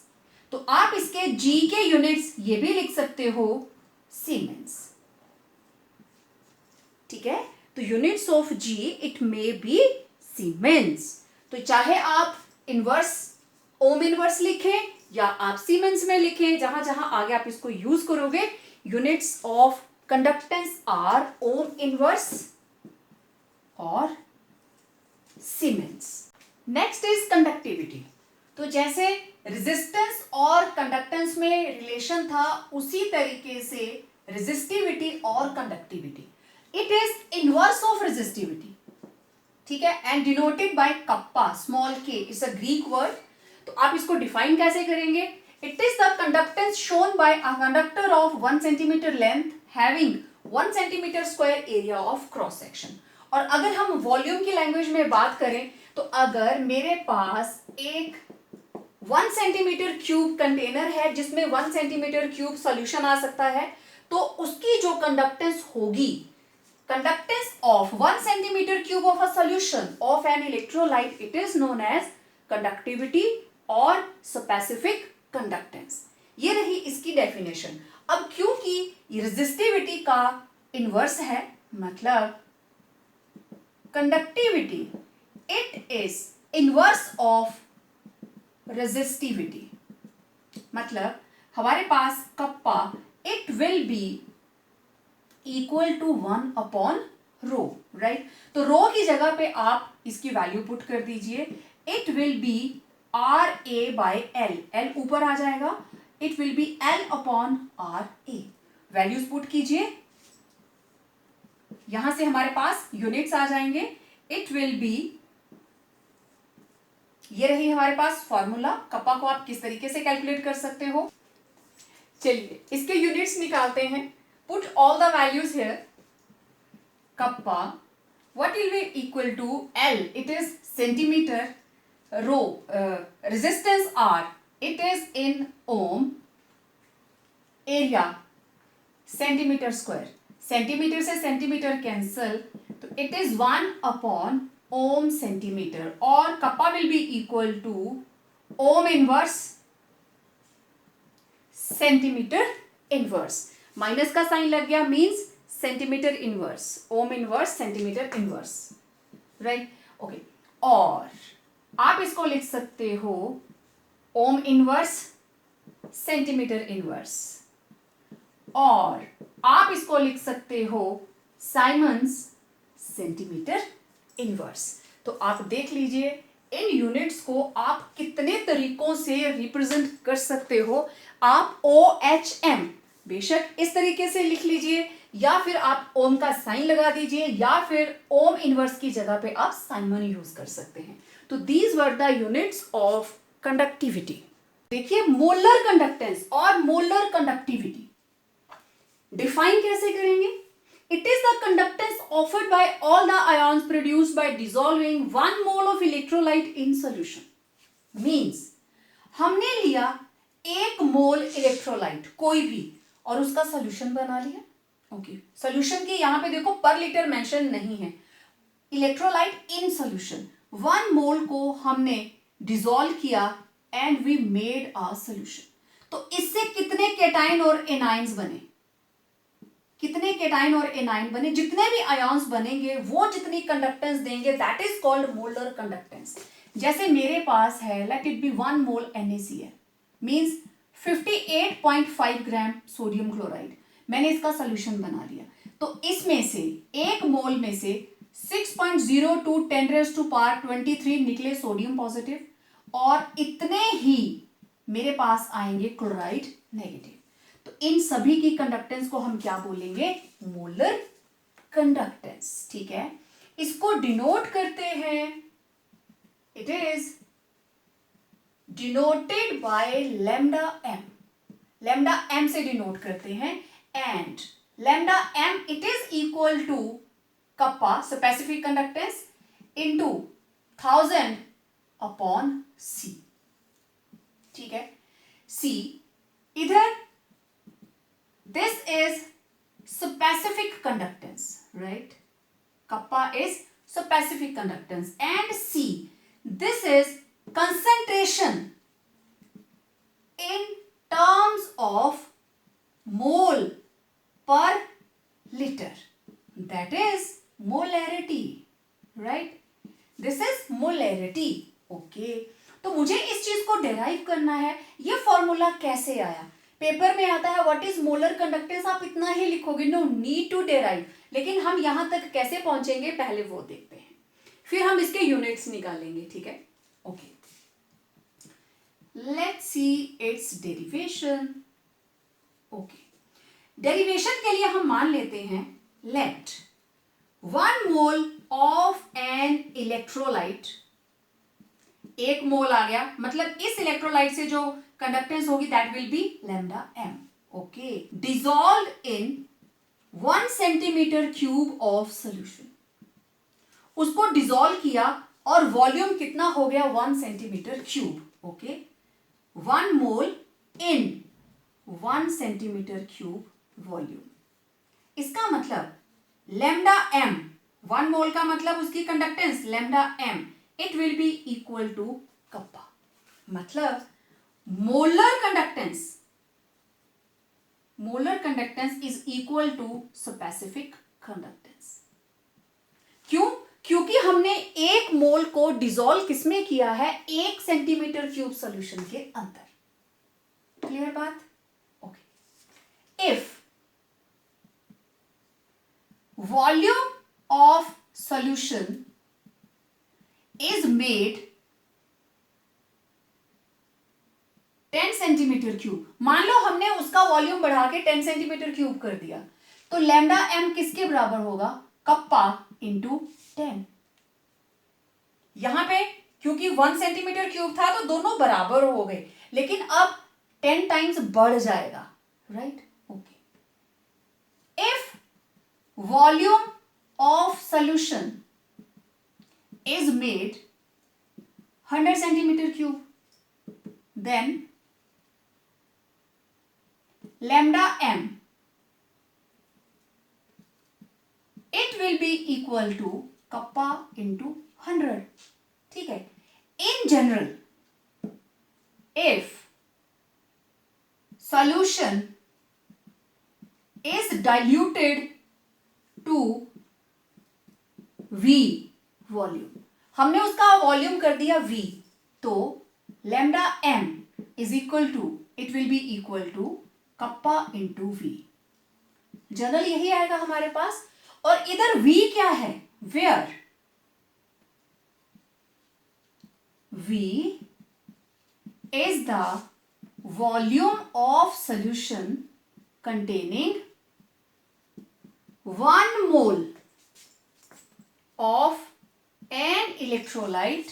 Speaker 1: तो आप इसके G के यूनिट्स ये भी लिख सकते हो सीमेंस, ठीक है। तो units of G it may B siemens. तो चाहे आप इनवर्स ओम इनवर्स लिखें या आप सीमेंस में लिखें, जहां जहां आगे आप इसको यूज करोगे, units of conductance are ohm inverse और सीमेंस। Next is conductivity. तो जैसे रेजिस्टेंस और कंडक्टेंस में रिलेशन था, उसी तरीके से रेजिस्टिविटी और conductivity, it is inverse of resistivity, ठीक है, and denoted by kappa small के, इट्स अ ग्रीक वर्ड। तो आप इसको डिफाइन कैसे करेंगे? It is the conductance shown bye a conductor of 1 centimetre length having 1 centimetre square area of cross section. और अगर हम वॉल्यूम की लैंग्वेज में बात करें, तो अगर मेरे पास एक 1 सेंटीमीटर क्यूब कंटेनर है जिसमें 1 सेंटीमीटर क्यूब सॉल्यूशन आ सकता है, तो उसकी जो कंडक्टेंस होगी, conductance of 1 centimetre cube of a solution of an electrolyte, it is known as conductivity और स्पेसिफिक कंडक्टेंस। ये रही इसकी डेफिनेशन। अब क्योंकि रेजिस्टिविटी का इनवर्स है, मतलब conductivity it is inverse of resistivity, मतलब हमारे पास kappa it will be equal to 1 upon rho, right. तो रो की जगह पे आप इसकी वैल्यू पुट कर दीजिए, it will be R A by L, L ऊपर आ जाएगा, it will be L upon R A. Values put कीजिए, यहां से हमारे पास यूनिट्स आ जाएंगे, इट विल बी, ये रही हमारे पास फॉर्मूला। कप्पा को आप किस तरीके से कैलकुलेट कर सकते हो, चलिए इसके यूनिट्स निकालते हैं। Put all the values here. Kappa what will be equal to L, it is centimeter, rho resistance R, it is in ohm, area centimetre square, centimetre से सेंटीमीटर कैंसल, तो it is 1 upon ohm centimetre, और kappa will be equal to ohm inverse centimetre inverse. Minus का sign लग गया, means centimetre inverse, ohm inverse centimetre inverse, right, okay. और आप इसको लिख सकते हो ओम इनवर्स सेंटीमीटर इनवर्स, और आप इसको लिख सकते हो साइमंस सेंटीमीटर इनवर्स। तो आप देख लीजिए इन यूनिट्स को आप कितने तरीकों से रिप्रेजेंट कर सकते हो। आप OHM बेशक इस तरीके से लिख लीजिए, या फिर आप ओम का साइन लगा दीजिए, या फिर ओम इनवर्स की जगह पे आप साइमन यूज कर सकते हैं। तो these were the units of conductivity. देखिए मोलर कंडक्टेंस और मोलर कंडक्टिविटी डिफाइन कैसे करेंगे? It is the conductance offered by all the ions produced by dissolving 1 mole of electrolyte in solution. Means हमने लिया 1 मोल इलेक्ट्रोलाइट कोई भी और उसका सॉल्यूशन बना लिया, ओके। सॉल्यूशन की यहां पे देखो पर लीटर मेंशन नहीं है, इलेक्ट्रोलाइट इन सॉल्यूशन 1 मोल को हमने डिसॉल्व किया and we made a solution. तो इससे कितने केटाइन और एनाइंस बने, कितने केटाइन और एनाइन बने, जितने भी आयॉन्स बनेंगे वो जितनी कंडक्टेंस देंगे, that is called molar conductance. जैसे मेरे पास है, let it be 1 mole NaCl, means 58.5 gram sodium chloride, मैंने इसका सॉल्यूशन बना लिया। तो इसमें से 1 मोल में से 6.02 10⁻23 निकले सोडियम पॉजिटिव, और इतने ही मेरे पास आएंगे क्लोराइड नेगेटिव। तो इन सभी की कंडक्टेंस को हम क्या बोलेंगे? मोलर कंडक्टेंस, ठीक है। इसको डिनोट करते हैं, it is denoted by lambda m, lambda m से डिनोट करते हैं, and lambda m it is equal to kappa specific conductance into 1000 upon C, ठीक है। C इधर this is specific conductance, right? Kappa is specific conductance, and C, this is concentration in terms of mole per liter, that is molarity, right? This is molarity, okay. तो मुझे इस चीज को derive करना है, ये फॉर्मूला कैसे आया? पेपर में आता है व्हाट इज मोलर कंडक्टेंस, आप इतना ही लिखोगे, नो नीड टू डेराइव। लेकिन हम यहां तक कैसे पहुंचेंगे पहले वो देखते हैं, फिर हम इसके यूनिट्स निकालेंगे, ठीक है। Okay, let's see its derivation. Okay, derivation के लिए हम मान लेते हैं let 1 mole of an electrolyte, 1 mole आ गया, मतलब इस इलेक्ट्रोलाइट से जो कंडक्टेंस होगी that will be lambda M. Okay, dissolve in 1 centimetre cube of solution, उसको डिसॉल्व किया और वॉल्यूम कितना हो गया 1 centimetre cube. Okay, 1 mole in 1 centimetre cube volume, इसका मतलब लैम्डा एम, 1 मोल का मतलब उसकी conductance lambda M, it will be equal to kappa, मतलब molar conductance is equal to specific conductance. क्यों? क्योंकि हमने 1 मोल को डिसॉल्व किसमें किया है, 1 सेंटीमीटर क्यूब सॉल्यूशन के अंदर। क्लियर बात? Okay, if volume of solution is made 10 centimetre cube, मान लो हमने उसका वॉल्यूम बढ़ा के 10 सेंटीमीटर क्यूब कर दिया, तो लैम्डा एम किसके बराबर होगा, कप्पा इंटू 10। यहां पे क्योंकि 1 सेंटीमीटर क्यूब था तो दोनों बराबर हो गए, लेकिन अब 10 टाइम्स बढ़ जाएगा, right. Okay, if volume of solution is made 100 centimeter cube, then lambda m, it will be equal to kappa into 100, ठीक है। In general, if solution is diluted to V volume, हमने उसका वॉल्यूम कर दिया V, तो lambda m is equal to, it will be equal to kappa into V। General यही आएगा हमारे पास, और इधर V क्या है, where V is the volume of solution containing 1 mole of an electrolyte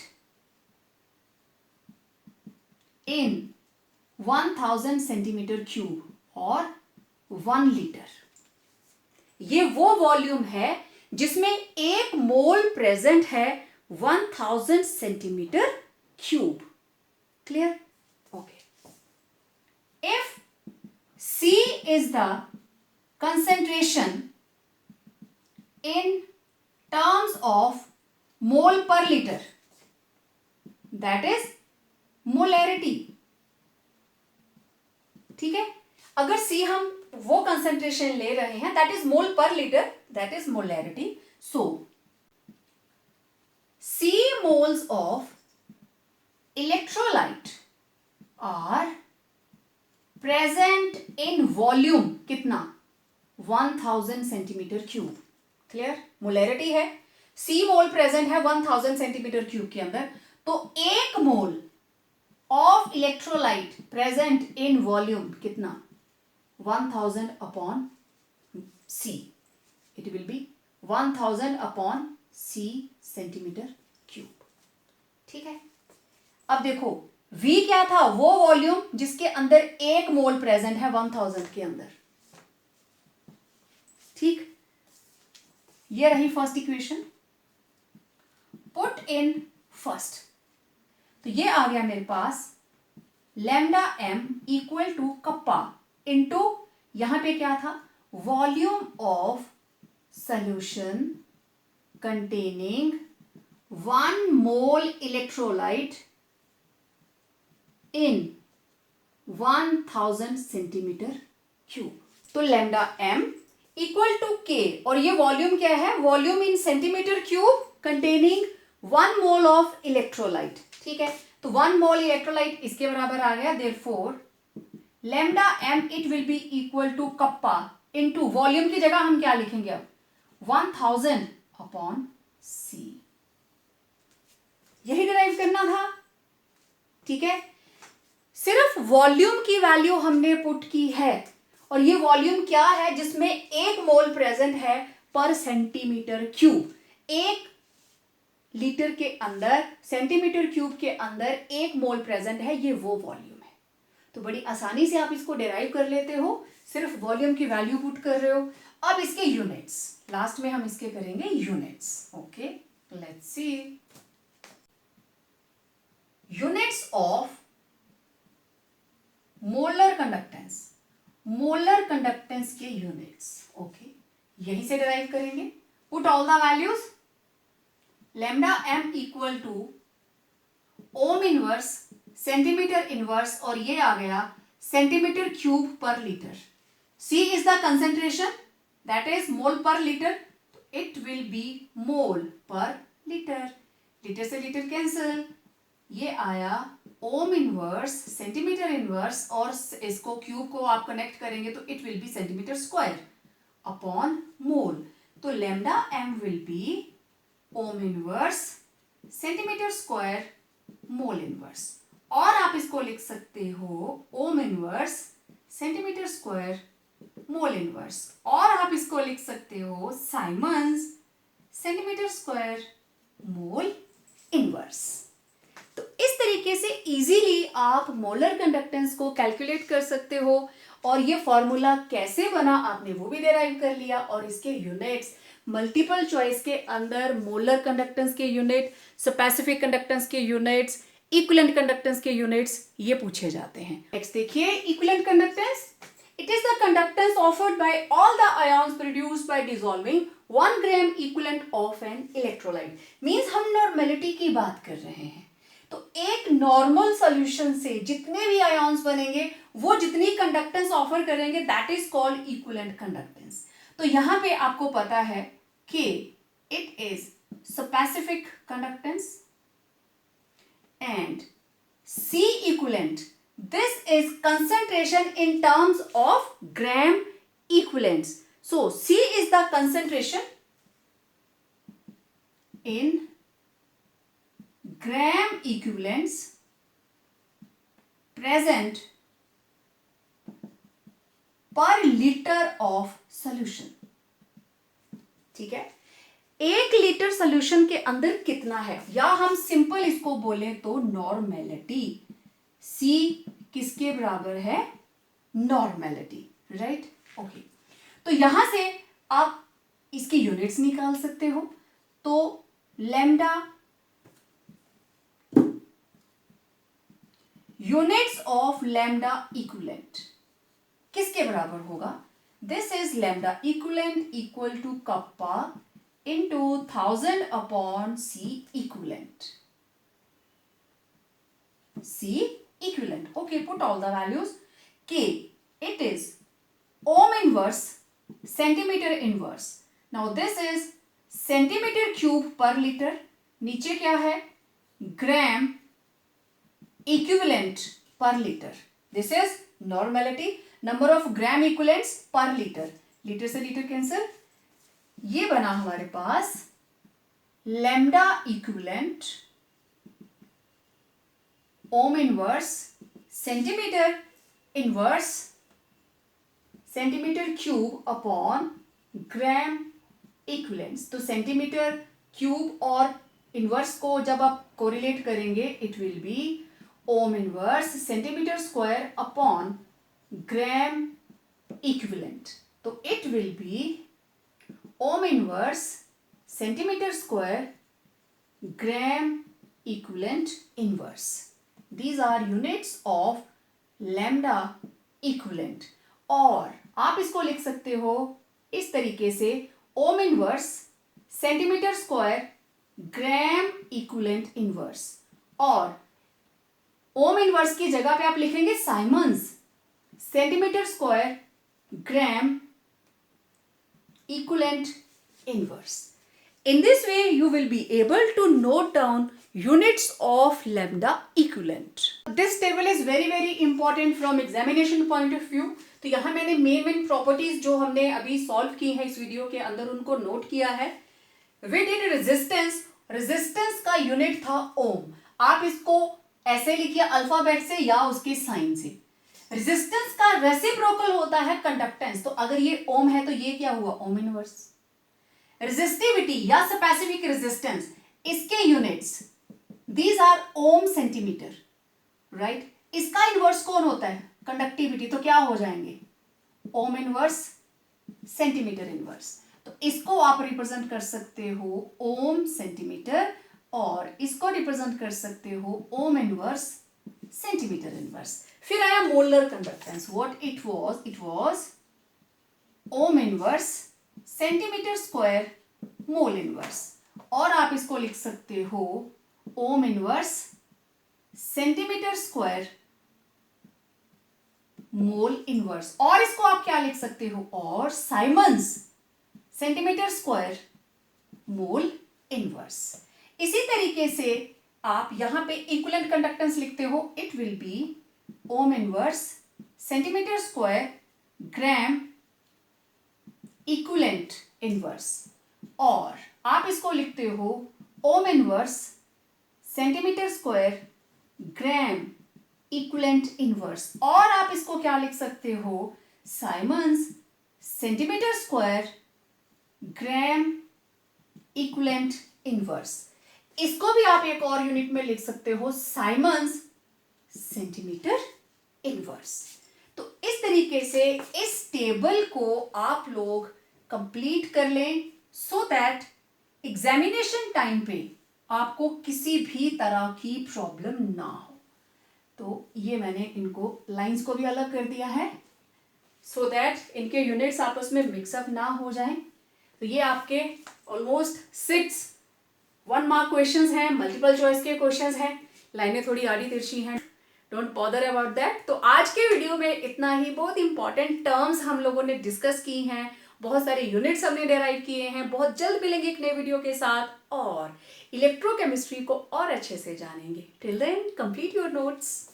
Speaker 1: in 1000 centimeter cube और 1 लीटर। ये वो वॉल्यूम है जिसमें 1 मोल प्रेजेंट है 1000 centimetre cube. Clear? Okay, if C is the concentration in terms of mole per liter, that is molarity, ठीक है। अगर C हम वो कंसेंट्रेशन ले रहे हैं that is mole per litre, that is molarity. So C moles of electrolyte are present in volume कितना, 1000 centimetre cube. Clear? Molarity है, C मोल प्रेजेंट है 1000 सेंटीमीटर क्यूब के अंदर, तो 1 mole of electrolyte present in volume कितना, 1000 upon C, it will B 1000 upon C centimetre cube. ठीक है, अब देखो V क्या था, वो वॉल्यूम जिसके अंदर 1 मोल प्रेजेंट है 1000 के अंदर। ठीक, ये रही first equation, put in first, तो ये आ गया मेरे पास lambda M equal to kappa into, यहां पे क्या था, volume of solution containing 1 mole electrolyte in 1000 centimetre cube. तो lambda M equal to K, और ये वॉल्यूम क्या है, volume in centimetre cube containing 1 mole of electrolyte. ठीक है, तो 1 मोल इलेक्ट्रोलाइट इसके बराबर आ गया, therefore lambda m it will be equal to kappa into volume की जगह हम क्या लिखेंगे अब 1000 अपॉन c। यही डिराइव करना था, ठीक है। सिर्फ वॉल्यूम की वैल्यू हमने पुट की है, और ये वॉल्यूम क्या है जिसमें 1 मोल प्रेजेंट है पर सेंटीमीटर क्यूब। 1 लीटर के अंदर सेंटीमीटर क्यूब के अंदर 1 मोल प्रेजेंट है, ये वो वॉल्यूम है। तो बड़ी आसानी से आप इसको डिराइव कर लेते हो, सिर्फ वॉल्यूम की वैल्यू पुट कर रहे हो। अब इसके यूनिट्स, लास्ट में हम इसके करेंगे units. Okay, let's see units of molar conductance. Molar conductance के यूनिट्स, ओके, यही से डिराइव करेंगे। Put all the values, lambda M equal to ohm inverse centimetre inverse, और ये आ गया centimetre cube per litre. C is the concentration, that is mole per litre, it will be mole per litre. Litre से litre cancel, ये आया ओम inverse centimetre inverse, और इसको cube को आप कनेक्ट करेंगे तो it will be centimetre square upon mole. तो lambda M will be ohm inverse centimetre square mole inverse, और आप इसको लिख सकते हो ohm inverse centimetre square mole inverse, और आप इसको लिख सकते हो siemens centimetre square mole inverse. तो इस तरीके से इजीली आप मोलर कंडक्टेंस को कैलकुलेट कर सकते हो, और ये फॉर्मूला कैसे बना आपने वो भी डिराइव कर लिया, और इसके यूनिट्स मल्टीपल चॉइस के अंदर मोलर कंडक्टेंस के यूनिट, स्पेसिफिक कंडक्टेंस के यूनिट्स, इक्विवेलेंट कंडक्टेंस के यूनिट्स ये पूछे जाते हैं। नेक्स्ट देखिए equivalent conductance. It is the conductance offered by all the ions produced by dissolving 1 gram equivalent of an electrolyte. Means हम नॉर्मेलिटी की बात कर रहे हैं। तो एक नॉर्मल सॉल्यूशन से जितने भी आयंस बनेंगे वो जितनी कंडक्टेंस ऑफर करेंगे that is called equivalent conductance. तो यहां पे आपको पता है कि it is specific conductance and C equivalent, this is concentration in terms of gram equivalents. So C is the concentration in gram equivalents present per liter of solution. ठीक है, 1 litre solution के अंदर कितना है, या हम सिंपल इसको बोले तो नॉर्मेलिटी। C किसके बराबर है, नॉर्मेलिटी, राइट। ओके, तो यहां से आप इसकी यूनिट्स निकाल सकते हो। तो lambda units of lambda equivalent किसके बराबर होगा, this is lambda equivalent equal to kappa into 1000 upon C equivalent. C equivalent. Okay, put all the values. K, it is ohm inverse, centimeter inverse. Now this is centimeter cube per liter. नीचे क्या है, gram equivalent per liter. This is normality. Number of gram equivalents per liter. Litre से litre cancel, ये बना हमारे पास lambda equivalent ohm inverse centimetre inverse centimetre cube upon gram equivalents. तो centimetre cube और इनवर्स को जब आप कोरिलेट करेंगे it will be ohm inverse centimetre square upon gram equivalent. तो it will be ohm inverse centimeter square gram equivalent inverse. These are units of lambda equivalent. और आप इसको लिख सकते हो इस तरीके से ohm inverse centimeter square gram equivalent inverse, और ohm inverse की जगह पे आप लिखेंगे siemens centimetre square gram equivalent inverse. In this way you will be able to note down units of lambda equivalent. This table is very important from examination point of view. तो यहाँ मैंने main properties जो हमने अभी solve की है इस video के अंदर उनको नोट किया है. We did resistance. रेजिस्टेंस का यूनिट था ओम. आप इसको ऐसे लिखिए अल्फाबेट से या उसके साइन से. रेजिस्टेंस का रेसिप्रोकल होता है कंडक्टेंस. तो अगर ये ओम है तो ये क्या हुआ, ओम इनवर्स. रेजिस्टिविटी या स्पेसिफिक रेजिस्टेंस, इसके units these are ohm centimetre, right. इसका इनवर्स कौन होता है, कंडक्टिविटी. तो क्या हो जाएंगे, ओम इनवर्स सेंटीमीटर इनवर्स. तो इसको आप रिप्रेजेंट कर सकते हो ओम सेंटीमीटर और इसको रिप्रेजेंट कर सकते हो ओम इनवर्स सेंटीमीटर इनवर्स. फिर आया molar conductance. What it was ohm inverse centimetre square mole inverse. और आप इसको लिख सकते हो ohm inverse centimetre square mole inverse. और इसको आप क्या लिख सकते हो, और siemens centimetre square mole inverse. इसी तरीके से आप यहां पे इक्विवेलेंट कंडक्टेंस लिखते हो. It will be ohm inverse centimetre square gram equivalent inverse. और आप इसको लिखते हो ohm inverse centimetre square gram equivalent inverse. और आप इसको क्या लिख सकते हो, siemens centimetre square gram equivalent inverse. इसको भी आप एक और यूनिट में लिख सकते हो, साइमंस सेंटीमीटर इनवर्स. तो इस तरीके से इस टेबल को आप लोग कंप्लीट कर लें सो दैट एग्जामिनेशन टाइम पे आपको किसी भी तरह की प्रॉब्लम ना हो. तो ये मैंने इनको लाइंस को भी अलग कर दिया है सो दैट इनके यूनिट्स आपस में मिक्सअप ना हो जाएं. तो ये आपके ऑलमोस्ट 6 1 मार्क क्वेश्चंस हैं, मल्टीपल चॉइस के क्वेश्चंस हैं. लाइनें थोड़ी आड़ी तिरछी हैं, डोंट बॉदर अबाउट दैट. तो आज के वीडियो में इतना ही. बहुत इंपॉर्टेंट टर्म्स हम लोगों ने डिस्कस की हैं, बहुत सारे यूनिट्स हमने डेराइव किए हैं. बहुत जल्द मिलेंगे एक नए वीडियो के साथ और इलेक्ट्रोकेमिस्ट्री को और अच्छे से जानेंगे. Till then complete your notes.